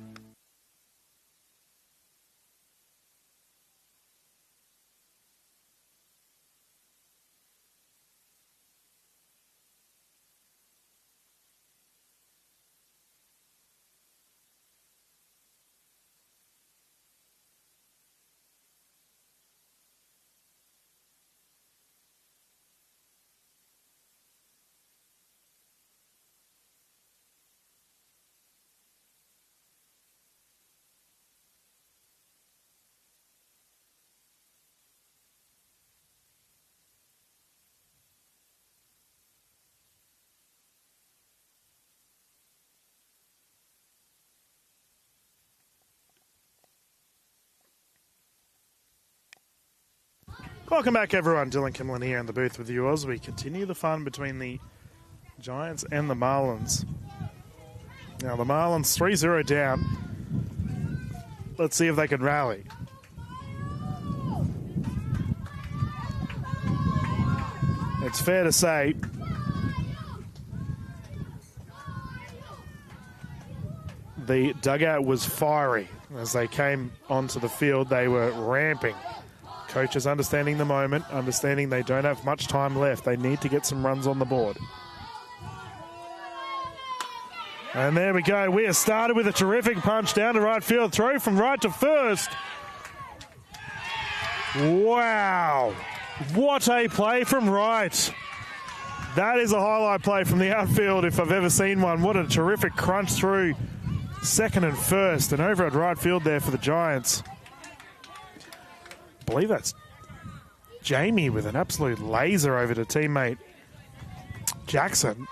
Welcome back, everyone. Dylan Kimlin here in the booth with you as we continue the fun between the Giants and the Marlins. Now, the Marlins 3-0 down. Let's see if they can rally. It's fair to say the dugout was fiery. As they came onto the field, they were ramping. Coaches understanding the moment, understanding they don't have much time left. They need to get some runs on the board. And there we go. We have started with a terrific punch down to right field. Throw from right to first. Wow. What a play from right. That is a highlight play from the outfield if I've ever seen one. What a terrific crunch through second and first. And over at right field there for the Giants. I believe that's Jamie with an absolute laser over to teammate Jackson.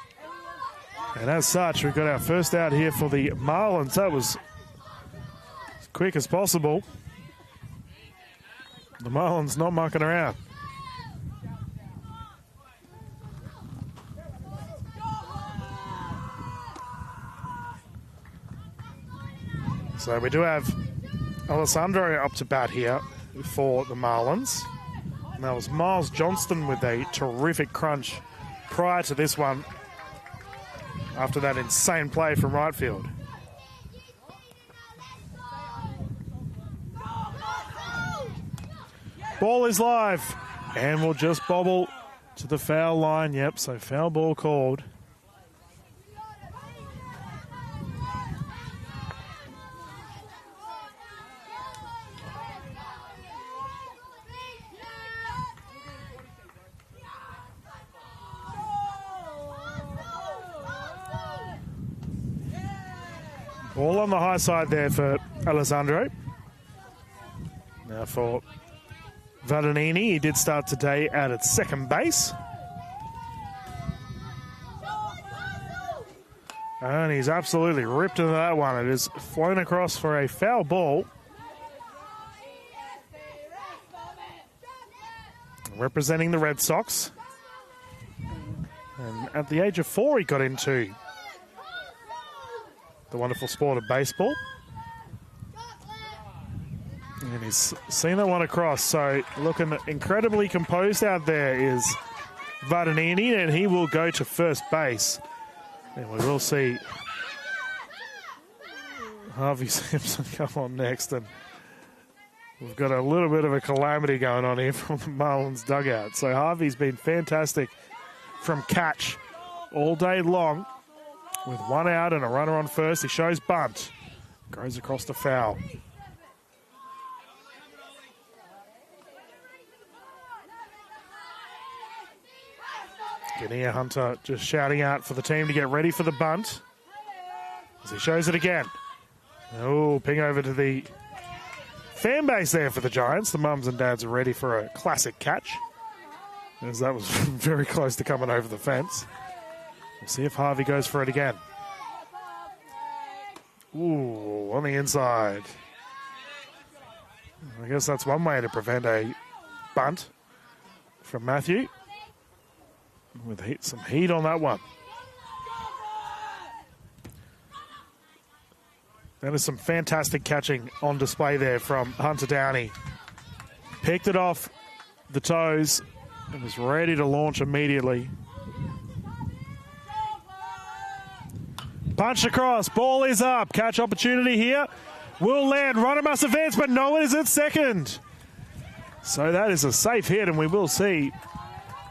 And as such, we've got our first out here for the Marlins. That was as quick as possible. The Marlins not mucking around. So we do have Alessandro up to bat here for the Marlins. And that was Miles Johnston with a terrific crunch prior to this one after that insane play from right field. Ball is live and will just bobble to the foul line. Yep, so foul ball called. Ball on the high side there for Alessandro. Now for Vadanini, he did start today out at second base. And he's absolutely ripped into that one. It is flown across for a foul ball. Representing the Red Sox. And at the age of 4, he got into the wonderful sport of baseball. And he's seen that one across. So looking incredibly composed out there is Vadanini, and he will go to first base. And we will see Harvey Simpson come on next. And we've got a little bit of a calamity going on here from the Marlins dugout. So Harvey's been fantastic from catch all day long. With one out and a runner on first, he shows bunt. Goes across the foul. Genia Hunter just shouting out for the team to get ready for the bunt. As he shows it again. Oh, ping over to the fan base there for the Giants. The mums and dads are ready for a classic catch. As that was very close to coming over the fence. We'll see if Harvey goes for it again. Ooh, on the inside. I guess that's one way to prevent a bunt from Matthew. With some heat on that one. That is some fantastic catching on display there from Hunter Downey. Picked it off the toes and was ready to launch immediately. Punch across, ball is up. Catch opportunity here. Will land, runner must advance, but no one is at second. So that is a safe hit, and we will see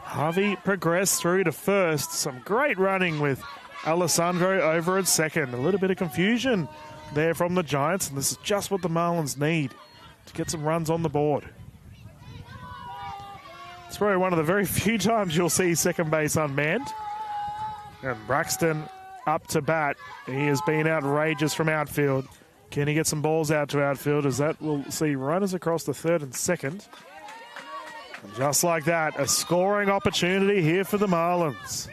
Harvey progress through to first. Some great running with Alessandro over at second. A little bit of confusion there from the Giants, and this is just what the Marlins need to get some runs on the board. It's probably one of the very few times you'll see second base unmanned. And Braxton up to bat. He has been outrageous from outfield. Can he get some balls out to outfield? As that will see runners across the third and second. And just like that, a scoring opportunity here for the Marlins.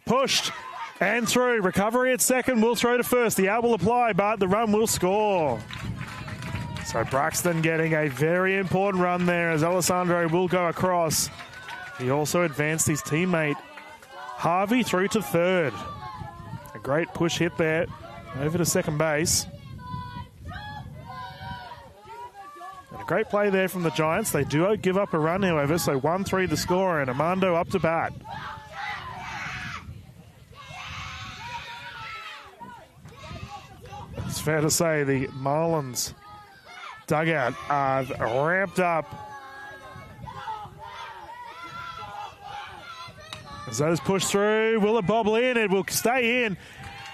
Pushed and through. Recovery at second. Will throw to first. The out will apply, but the run will score. So Braxton getting a very important run there as Alessandro will go across. He also advanced his teammate Harvey through to third. A great push hit there over to second base. And a great play there from the Giants. They do give up a run, however, so 1-3 the score, and Armando up to bat. It's fair to say the Marlins dugout are ramped up. As those push through, will it bobble in? It will stay in.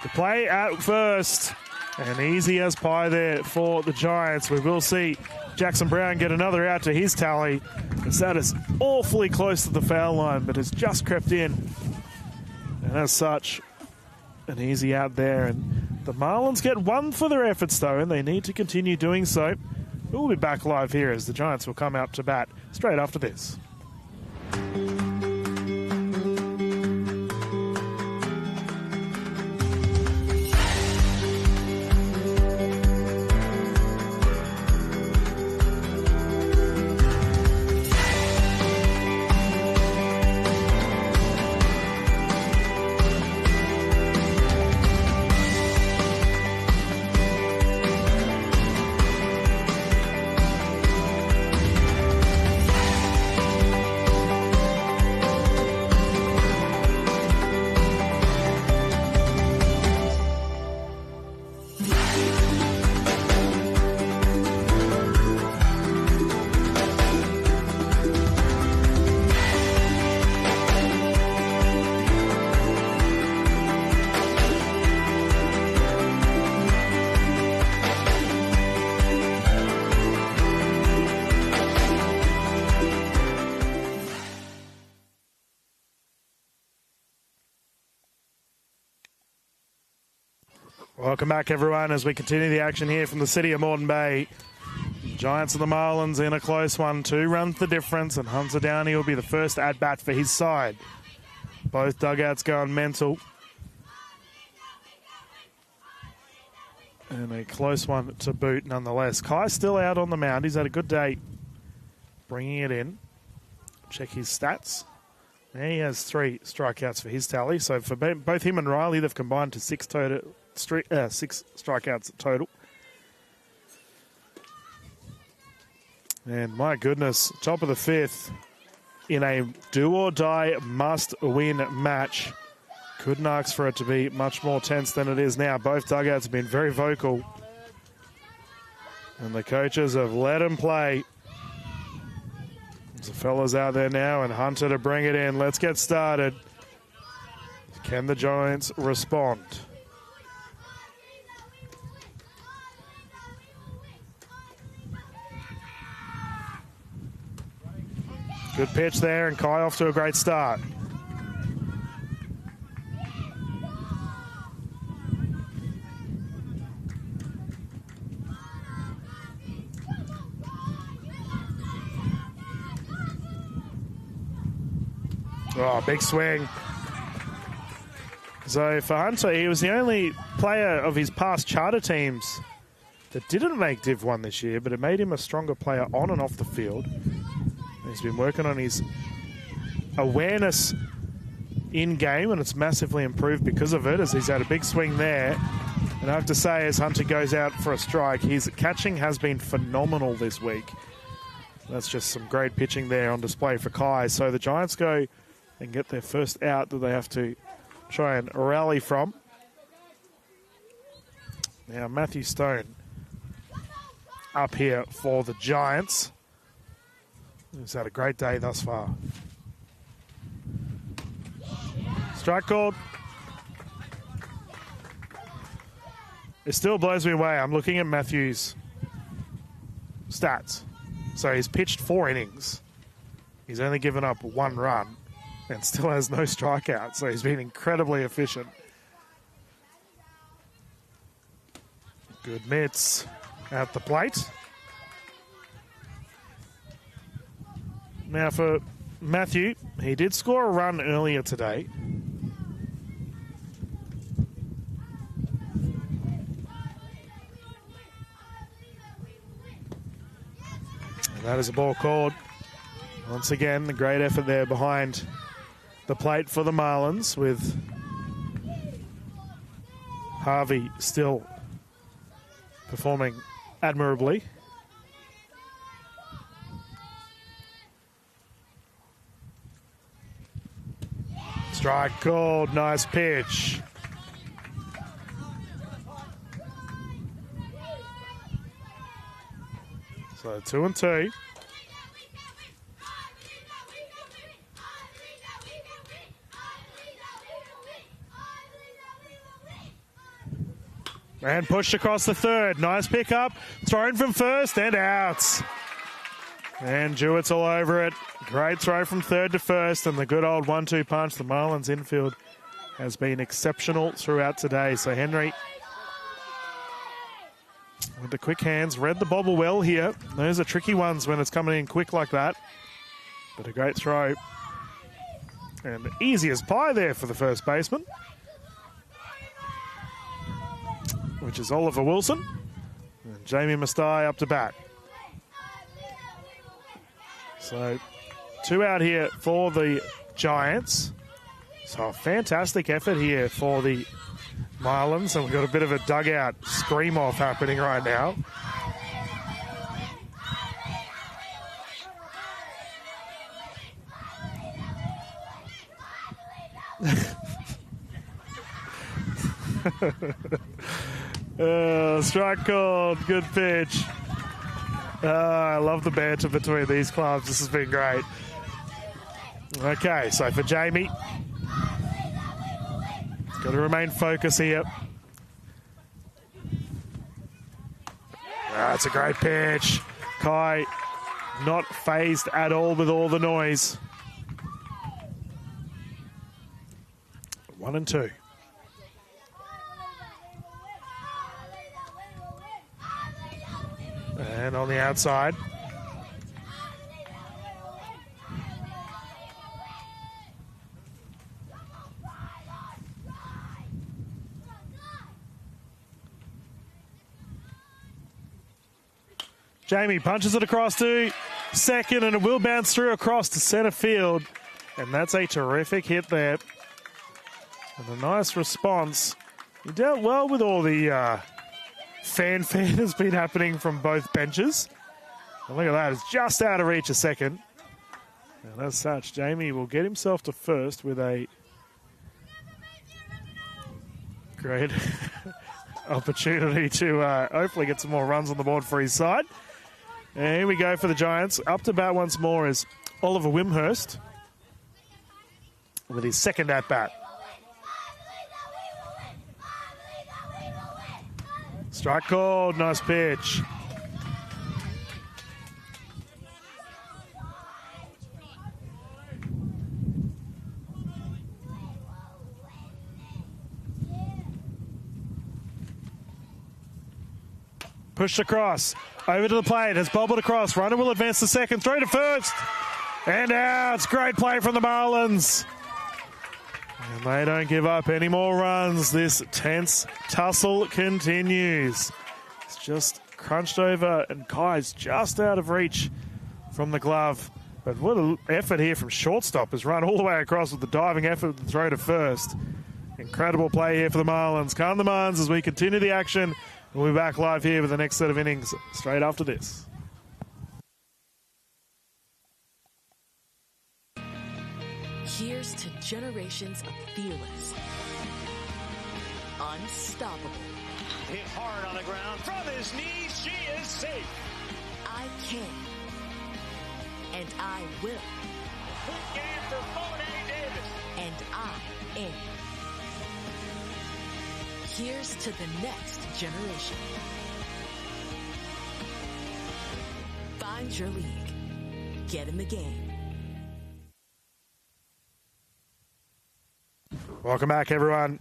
The play at first. And easy as pie there for the Giants. We will see Jackson Brown get another out to his tally. As that is awfully close to the foul line, but has just crept in. And as such, an easy out there. And the Marlins get one for their efforts, though, and they need to continue doing so. We'll be back live here as the Giants will come out to bat straight after this. Welcome back, everyone, as we continue the action here from the city of Moreton Bay. Giants and the Marlins in a close one. 2 runs the difference, and Hunter Downey will be the first at-bat for his side. Both dugouts going mental. And a close one to boot, nonetheless. Kai's still out on the mound. He's had a good day bringing it in. Check his stats. He has 3 strikeouts for his tally. So for both him and Riley, they've combined to 6 strikeouts total. And my goodness, top of the 5th in a do-or-die must-win match. Couldn't ask for it to be much more tense than it is now. Both dugouts have been very vocal. And the coaches have let them play. There's the fellas out there now, and Hunter to bring it in. Let's get started. Can the Giants respond? Good pitch there, and Kai off to a great start. Oh, big swing. So for Hunter, he was the only player of his past charter teams that didn't make Div 1 this year, but it made him a stronger player on and off the field. He's been working on his awareness in-game, and it's massively improved because of it, as he's had a big swing there. And I have to say, as Hunter goes out for a strike, his catching has been phenomenal this week. That's just some great pitching there on display for Kai. So the Giants go and get their first out that they have to try and rally from. Now Matthew Stone up here for the Giants. He's had a great day thus far. Strike called. It still blows me away. I'm looking at Matthew's stats. So he's pitched 4 innings. He's only given up 1 run and still has no strikeouts. So he's been incredibly efficient. Good mitts at the plate. Now for Matthew, he did score a run earlier today. And that is a ball called. Once again, the great effort there behind the plate for the Marlins, with Harvey still performing admirably. Strike called, nice pitch. So 2-2. And pushed across the third. Nice pickup. Thrown from first and out. And Jewett's all over it. Great throw from third to first. And the good old 1-2 punch. The Marlins infield has been exceptional throughout today. So Henry, with the quick hands, read the bobble well here. Those are tricky ones when it's coming in quick like that. But a great throw. And easy as pie there for the first baseman, which is Oliver Wilson. And Jamie Mastai up to bat. So 2 out here for the Giants. So a fantastic effort here for the Marlins. And we've got a bit of a dugout scream-off happening right now. Strike called. Good pitch. I love the banter between these clubs. This has been great. Okay, so for Jamie, got to remain focused here. That's a great pitch. Kai not phased at all with all the noise. 1-2. And on the outside. Jamie punches it across to second, and it will bounce through across to centre field. And that's a terrific hit there. And a nice response. He dealt well with all the fanfare that's been happening from both benches. And look at that, it's just out of reach a second. And as such, Jamie will get himself to first with a great opportunity to hopefully get some more runs on the board for his side. And here we go for the Giants. Up to bat once more is Oliver Wimhurst with his second at-bat. Strike called, nice pitch. Pushed across, over to the plate, has bobbled across. Runner will advance to second, throw to first, and out. It's great play from the Marlins. And they don't give up any more runs. This tense tussle continues. It's just crunched over, and Kai's just out of reach from the glove. But what an effort here from shortstop. Has run all the way across with the diving effort to throw to first. Incredible play here for the Marlins. Calm the minds as we continue the action. We'll be back live here with the next set of innings straight after this. Here's to generations of fearless, unstoppable. Hit hard on the ground from his knees. She is safe. I can, and I will. Big game for Monet Davis. And I am. Here's to the next generation. Find your league. Get in the game. Welcome back, everyone.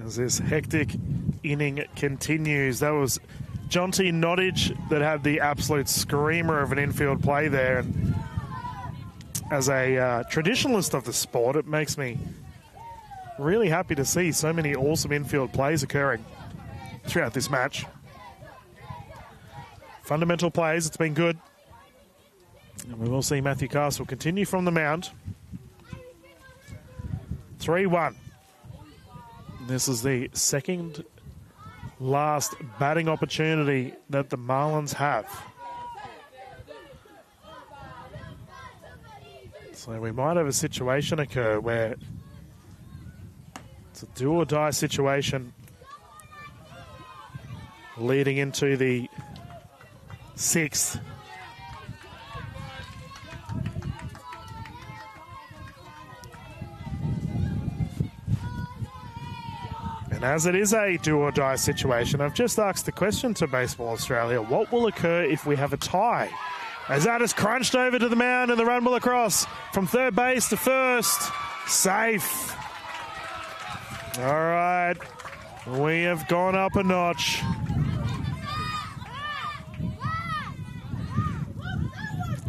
As this hectic inning continues. That was Jonty Nottage that had the absolute screamer of an infield play there. And as a traditionalist of the sport, it makes me really happy to see so many awesome infield plays occurring throughout this match. Fundamental plays, it's been good. And we will see Matthew Castle continue from the mound. 3-1. This is the second last batting opportunity that the Marlins have. So we might have a situation occur where it's a do-or-die situation leading into the sixth. And as it is a do-or-die situation, I've just asked the question to Baseball Australia, what will occur if we have a tie? As that is crunched over to the mound and the run will across from third base to first. Safe. All right. We have gone up a notch.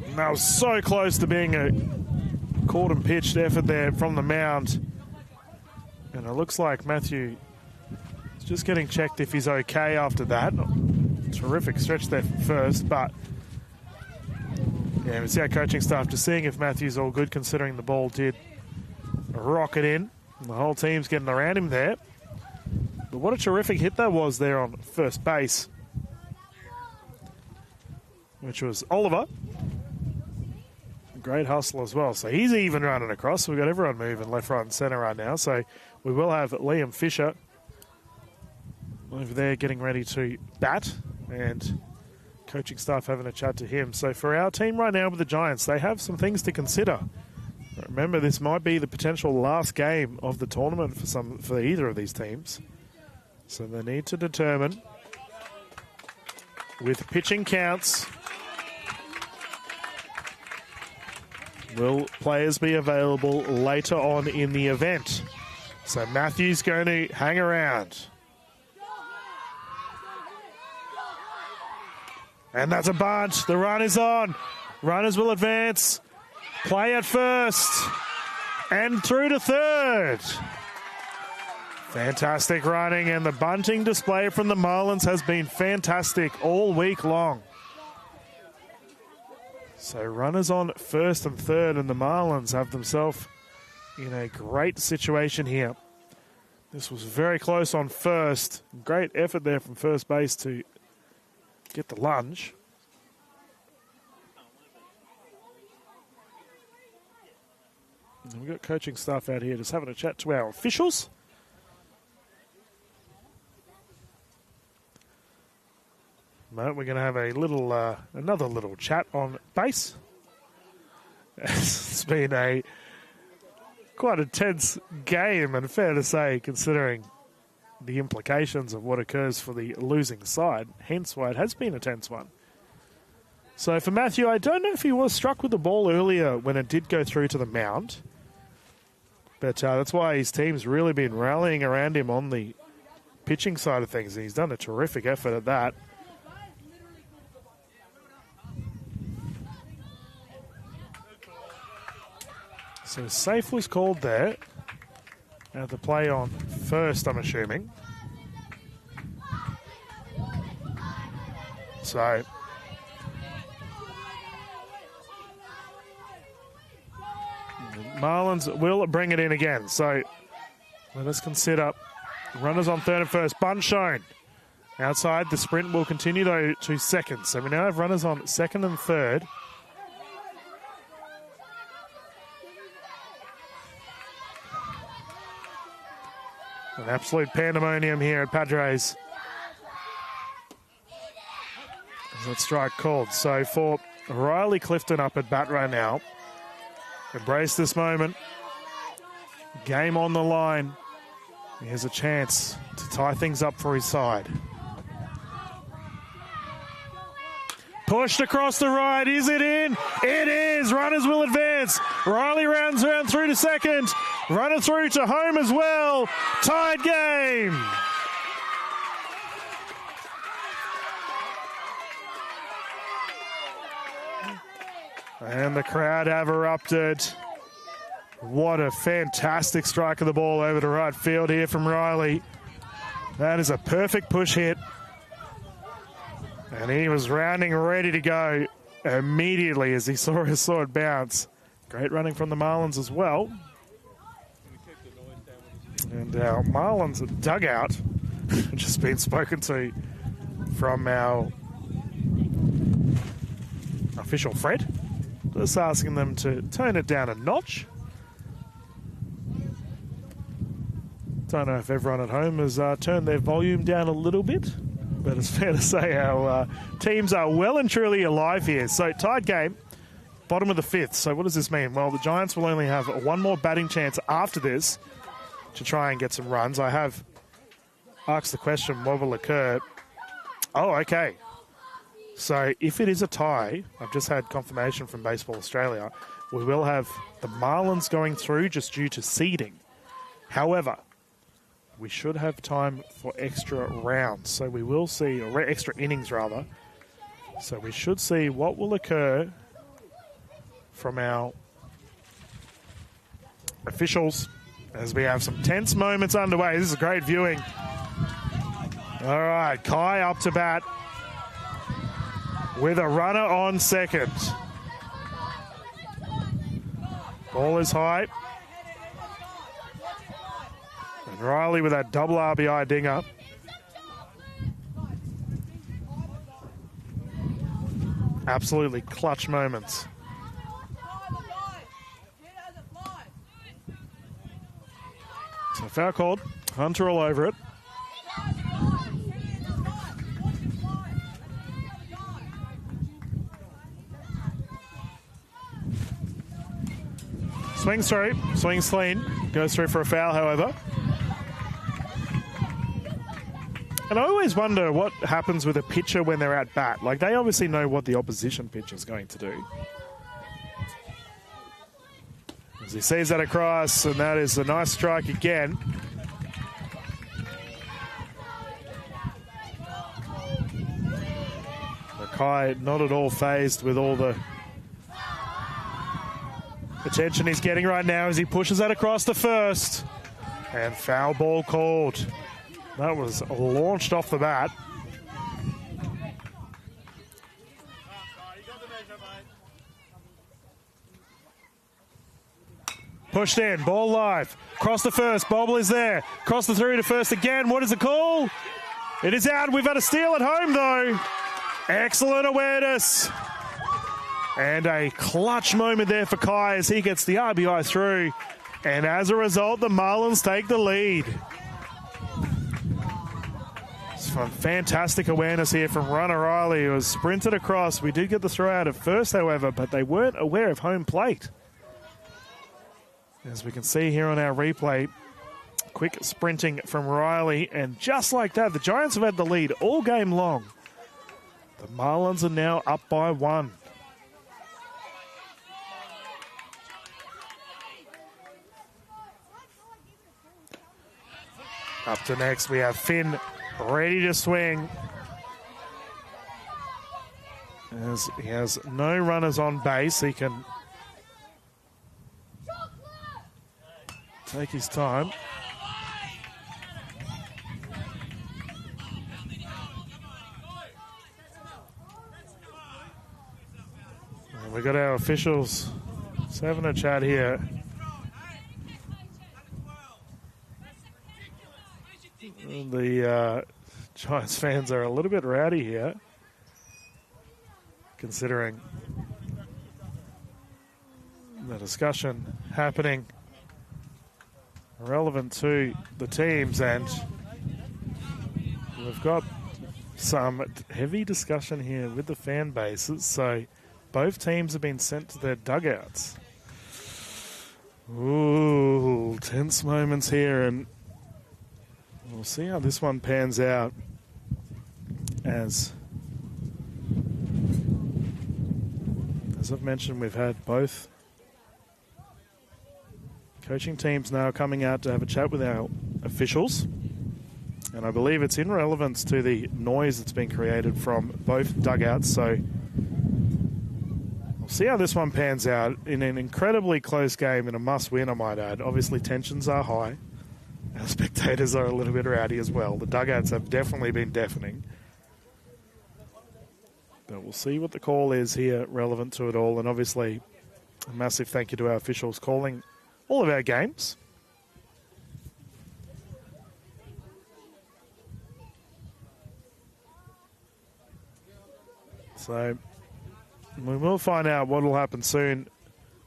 And that was so close to being a caught and pitched effort there from the mound. And it looks like Matthew is just getting checked if he's okay after that. Terrific stretch there from first, but yeah, we see our coaching staff just seeing if Matthew's all good, considering the ball did rocket in. The whole team's getting around him there. But what a terrific hit that was there on first base, which was Oliver. Great hustle as well. So he's even running across. We've got everyone moving left, right, and centre right now. So we will have Liam Fisher over there getting ready to bat, and coaching staff having a chat to him. So for our team right now with the Giants, they have some things to consider. Remember, this might be the potential last game of the tournament for either of these teams. So they need to determine, with pitching counts, will players be available later on in the event? So Matthew's going to hang around. And that's a bunt. The run is on. Runners will advance. Play at first. And through to third. Fantastic running, and the bunting display from the Marlins has been fantastic all week long. So runners on first and third, and the Marlins have themselves in a great situation here. This was very close on first. Great effort there from first base to get the lunge. And we've got coaching staff out here just having a chat to our officials. We're going to have a little, another little chat on base. It's been quite a tense game, and fair to say, considering the implications of what occurs for the losing side, hence why it has been a tense one. So for Matthew, I don't know if he was struck with the ball earlier when it did go through to the mound, but that's why his team's really been rallying around him on the pitching side of things, and he's done a terrific effort at that. So safe was called there. Now the play on first, I'm assuming. So Marlins will bring it in again. So let us consider runners on third and first. Bunt shown. Outside, the sprint will continue though to second. So we now have runners on second and third. An absolute pandemonium here at Padres. That strike called. So for Riley Clifton up at bat right now, embrace this moment. Game on the line. He has a chance to tie things up for his side. Pushed across the right. Is it in? It is. Runners will advance. Riley rounds around through to second. Runner through to home as well. Tied game. And the crowd have erupted. What a fantastic strike of the ball over to right field here from Riley. That is a perfect push hit. And he was rounding ready to go immediately as he saw it bounce. Great running from the Marlins as well. And our Marlins dugout just been spoken to from our official Fred. Just asking them to tone it down a notch. Don't know if everyone at home has turned their volume down a little bit, but it's fair to say our teams are well and truly alive here. So tied game, bottom of the fifth. So what does this mean? Well, the Giants will only have one more batting chance after this to try and get some runs. I have asked the question, what will occur? Oh, okay. So if it is a tie, I've just had confirmation from Baseball Australia, we will have the Marlins going through just due to seeding. However, we should have time for extra rounds. So we will see, or extra innings rather. So we should see what will occur from our officials as we have some tense moments underway. This is great viewing. All right, Kai up to bat with a runner on second. Ball is high. And Riley with that double RBI dinger. Absolutely clutch moments. So foul called. Hunter all over it. Swings through, swings clean, goes through for a foul, however. And I always wonder what happens with a pitcher when they're at bat. Like, they obviously know what the opposition pitcher is going to do. As he sees that across, and that is a nice strike again. Kai not at all phased with all the attention he's getting right now as he pushes that across the first. And foul ball called. That was launched off the bat. Pushed in, ball live. Cross the first, Bobble is there. Cross the through to first again. What is the call? It is out. We've had a steal at home though. Excellent awareness. And a clutch moment there for Kai as he gets the RBI through. And as a result, the Marlins take the lead. Some fantastic awareness here from Ron O'Reilly, who was sprinted across. We did get the throw out at first, however, but they weren't aware of home plate. As we can see here on our replay, quick sprinting from Riley, and just like that, the Giants have had the lead all game long. The Marlins are now up by 1. Up to next, we have Finn ready to swing. As he has no runners on base, he can take his time. And we got our officials just having a chat here. The Giants fans are a little bit rowdy here, considering the discussion happening relevant to the teams, and we've got some heavy discussion here with the fan bases, so both teams have been sent to their dugouts. Ooh, tense moments here, and we'll see how this one pans out, as I've mentioned, we've had both coaching teams now coming out to have a chat with our officials, and I believe it's in relevance to the noise that's been created from both dugouts, so we'll see how this one pans out in an incredibly close game and a must-win, I might add. Obviously tensions are high. Our spectators are a little bit rowdy as well. The dugouts have definitely been deafening. But we'll see what the call is here relevant to it all, and obviously a massive thank you to our officials calling all of our games. So we will find out what will happen soon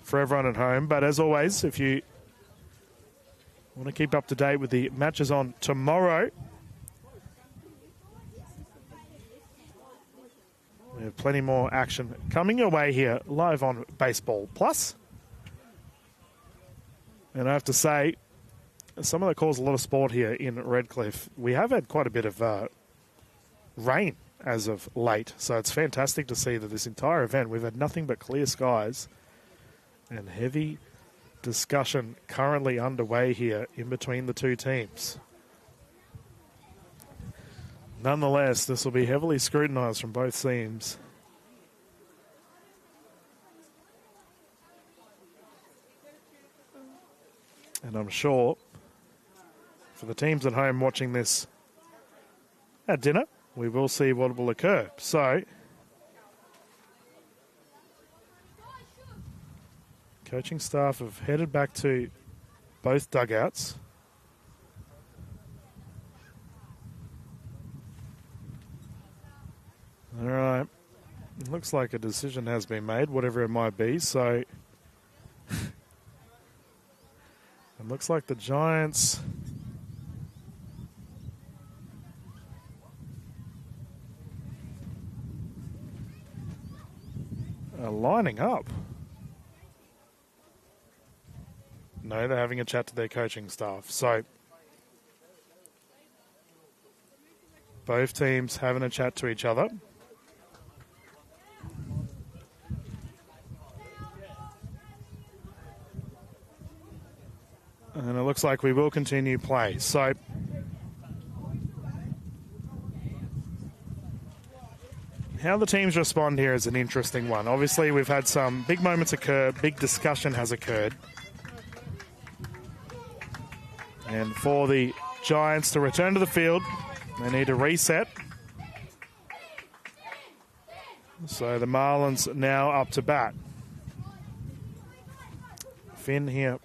for everyone at home. But as always, if you want to keep up to date with the matches on tomorrow, we have plenty more action coming your way here live on Baseball Plus. And I have to say, some of that cause a lot of sport here in Redcliffe. We have had quite a bit of rain as of late, so it's fantastic to see that this entire event, we've had nothing but clear skies and heavy discussion currently underway here in between the two teams. Nonetheless, this will be heavily scrutinised from both teams. And I'm sure for the teams at home watching this at dinner, we will see what will occur. So, coaching staff have headed back to both dugouts. All right. It looks like a decision has been made, whatever it might be. So, it looks like the Giants are lining up. No, they're having a chat to their coaching staff. So, both teams having a chat to each other. And it looks like we will continue play. So, how the teams respond here is an interesting one. Obviously, we've had some big moments occur, big discussion has occurred. And for the Giants to return to the field, they need to reset. So the Marlins now up to bat. Finn here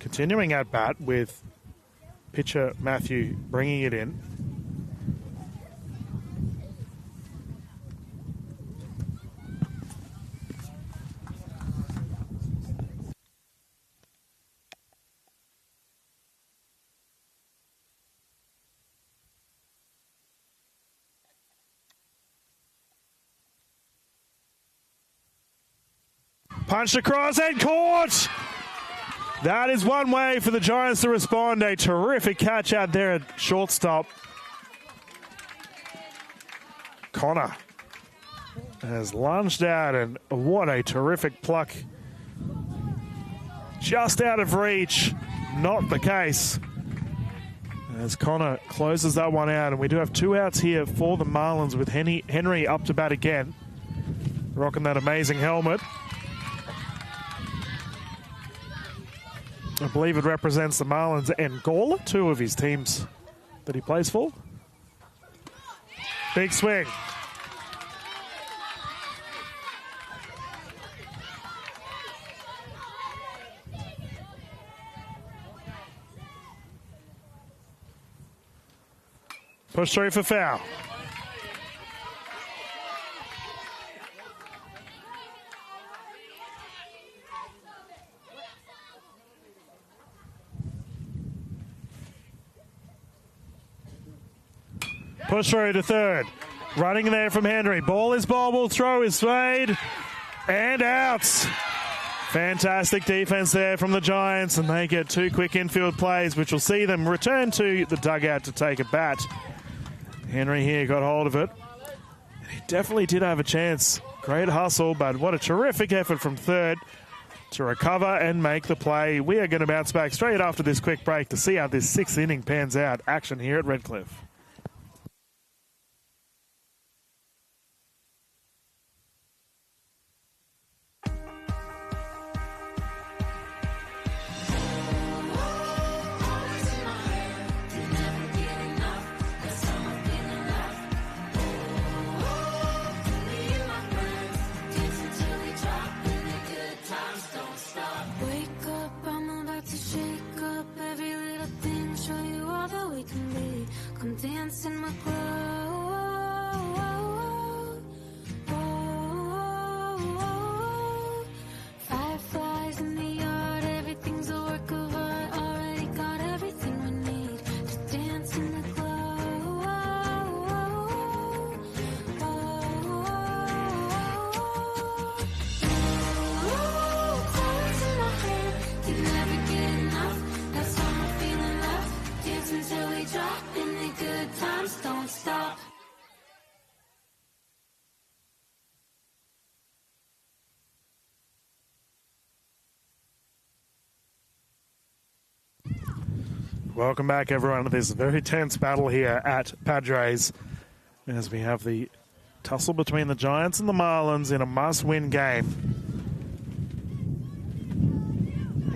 continuing at bat with pitcher Matthew bringing it in. Punched across and caught. That is one way for the Giants to respond. A terrific catch out there at shortstop. Connor has lunged out, and what a terrific pluck. Just out of reach. Not the case. As Connor closes that one out, and we do have 2 outs here for the Marlins with Henry up to bat again. Rocking that amazing helmet. I believe it represents the Marlins and Gawler, 2 of his teams that he plays for. Big swing. Push through for foul. Push through to third. Running there from Henry. Ball is bobbled. Throw is made. And outs. Fantastic defense there from the Giants. And they get 2 quick infield plays, which will see them return to the dugout to take a bat. Henry here got hold of it. He definitely did have a chance. Great hustle, but what a terrific effort from third to recover and make the play. We are going to bounce back straight after this quick break to see how this 6th inning pans out. Action here at Redcliffe. Welcome back, everyone, to this very tense battle here at Padres as we have the tussle between the Giants and the Marlins in a must-win game.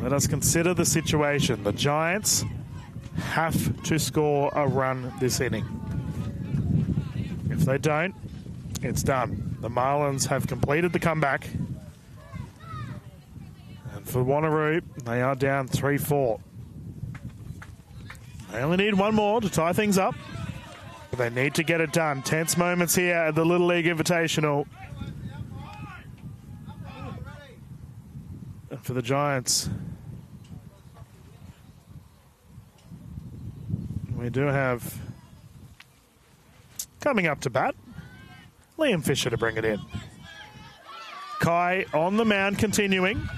Let us consider the situation. The Giants have to score a run this inning. If they don't, it's done. The Marlins have completed the comeback. And for Wanneroo, they are down 3-4. They only need one more to tie things up, but they need to get it done. Tense moments here at the Little League Invitational. And for the Giants, we do have coming up to bat, Liam Fisher to bring it in. Kai on the mound continuing.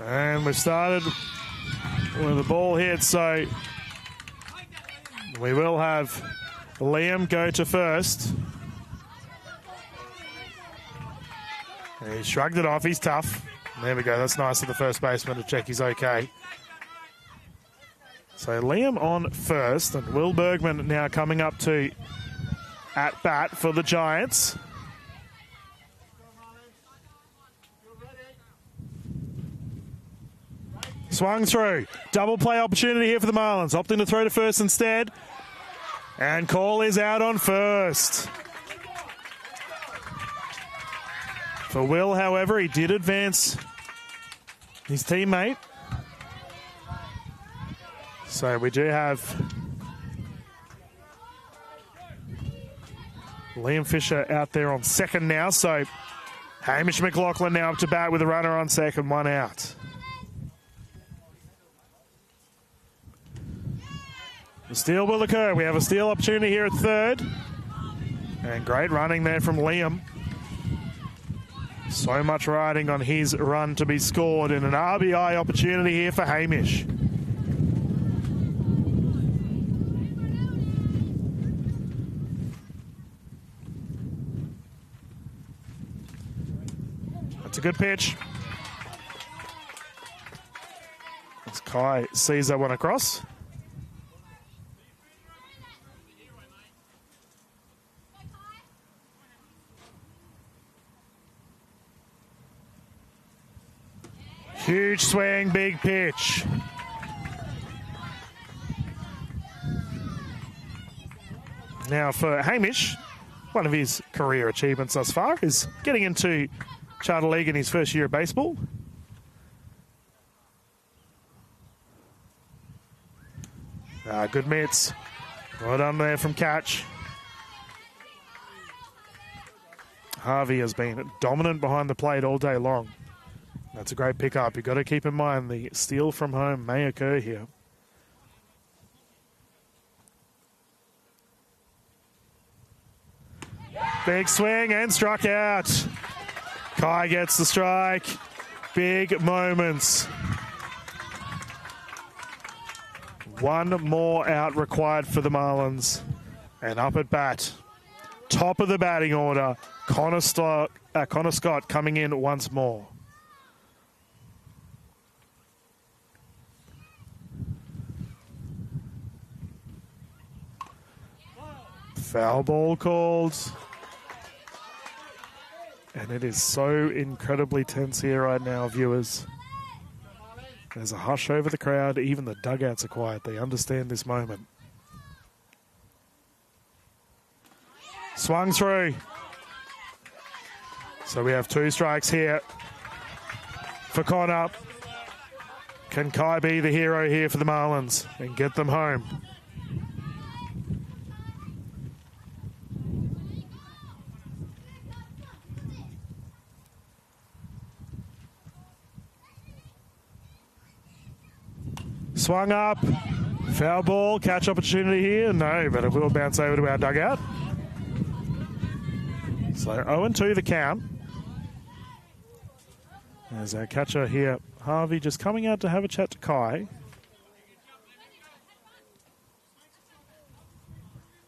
And we've started with the ball hit, so we will have Liam go to first. He shrugged it off, he's tough. There we go. That's nice of the first baseman to check he's okay. So Liam on first, and Will Bergman now coming up to at bat for the Giants. Swung through. Double play opportunity here for the Marlins. Opting to throw to first instead. And call is out on first. For Will, however, he did advance his teammate. So we do have Liam Fisher out there on second now. So Hamish McLaughlin now up to bat with a runner on second, one out. The steal will occur. We have a steal opportunity here at third. And great running there from Liam. So much riding on his run to be scored, and an RBI opportunity here for Hamish. That's a good pitch. As Kai sees that one across. Huge swing, big pitch. Now for Hamish, one of his career achievements thus far is getting into Charter League in his first year of baseball. Good mitts. Well done there from Catch. Harvey has been dominant behind the plate all day long. That's a great pickup. You've got to keep in mind the steal from home may occur here. Big swing and struck out. Kai gets the strike. Big moments. One more out required for the Marlins. And up at bat. Top of the batting order. Connor Scott coming in once more. Foul ball called. And it is so incredibly tense here right now, viewers. There's a hush over the crowd. Even the dugouts are quiet. They understand this moment. Swung through. So we have two strikes here for Connor. Can Kai be the hero here for the Marlins and get them home? Swung up. Foul ball. Catch opportunity here. No, but it will bounce over to our dugout. So 0-2 the count. There's our catcher here, Harvey, just coming out to have a chat to Kai.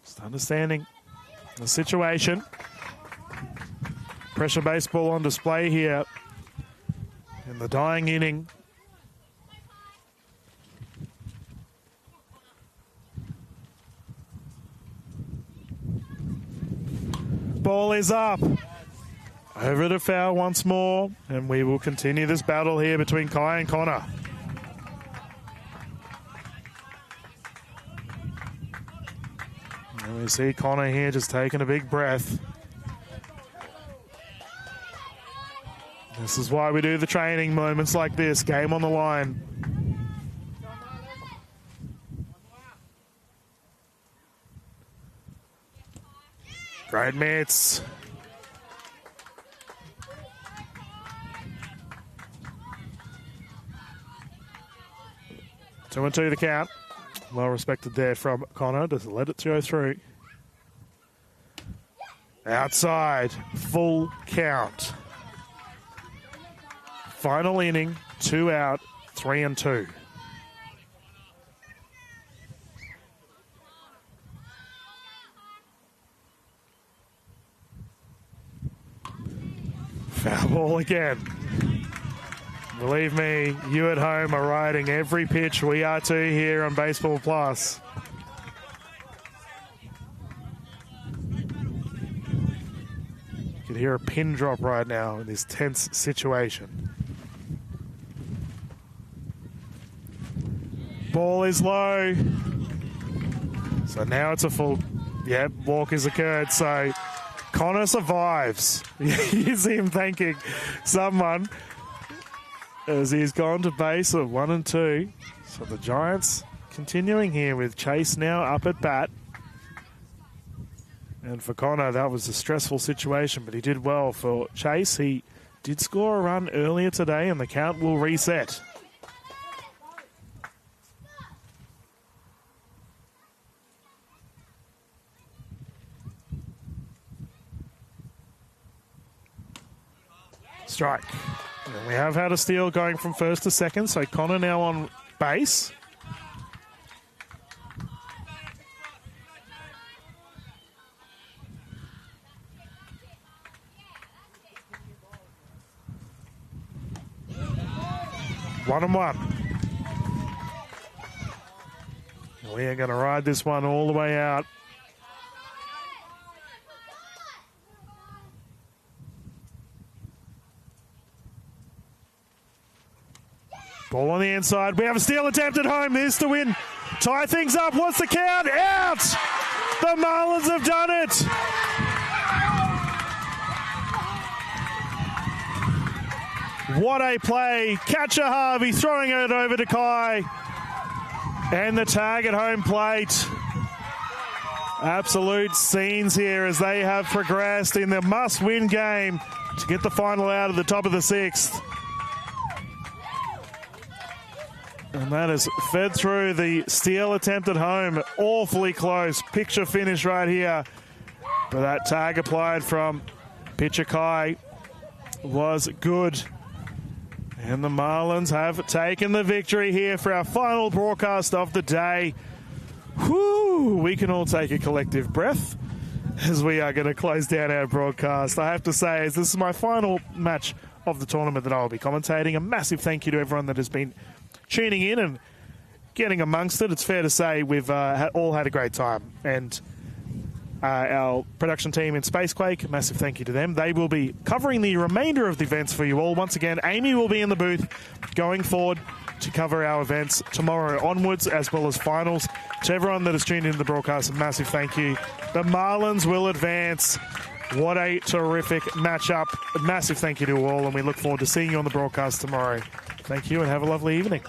Just understanding the situation. Pressure baseball on display here in the dying inning. Ball is up. Over to foul once more, and we will continue this battle here between Kai and Connor. And we see Connor here just taking a big breath. This is why we do the training, moments like this, game on the line. Great mitts. Two and two the count. Well respected there from Connor to let it go through. Outside, full count. Final inning, 2 out, 3-2. Foul ball again. Believe me, you at home are riding every pitch. We are too here on Baseball Plus. You could hear a pin drop right now in this tense situation. Ball is low. So now it's a full... Yep, walk has occurred. So Connor survives. You see him thanking someone as he's gone to base of 1 and 2. So the Giants continuing here with Chase now up at bat. And for Connor, that was a stressful situation, but he did well. For Chase, he did score a run earlier today, and the count will reset. Strike. And we have had a steal going from first to second, so Connor now on base. One and one. We are going to ride this one all the way out. Ball on the inside. We have a steal attempt at home. This to win. Tie things up. What's the count? Out! The Marlins have done it. What a play. Catcher Harvey throwing it over to Kai. And the tag at home plate. Absolute scenes here as they have progressed in the must-win game to get the final out at the top of the 6th. And that is fed through the steal attempt at home. Awfully close. Picture finish right here. But that tag applied from pitcher Kai was good. And the Marlins have taken the victory here for our final broadcast of the day. Whew, we can all take a collective breath as we are going to close down our broadcast. I have to say, as this is my final match of the tournament that I will be commentating, a massive thank you to everyone that has been tuning in and getting amongst it. It's fair to say we've all had a great time. And our production team in Spacequake, massive thank you to them. They will be covering the remainder of the events for you all. Once again, Amy will be in the booth going forward to cover our events tomorrow onwards, as well as finals. To everyone that has tuned into the broadcast, a massive thank you. The Marlins will advance. What a terrific matchup. A massive thank you to all, and we look forward to seeing you on the broadcast tomorrow. Thank you and have a lovely evening.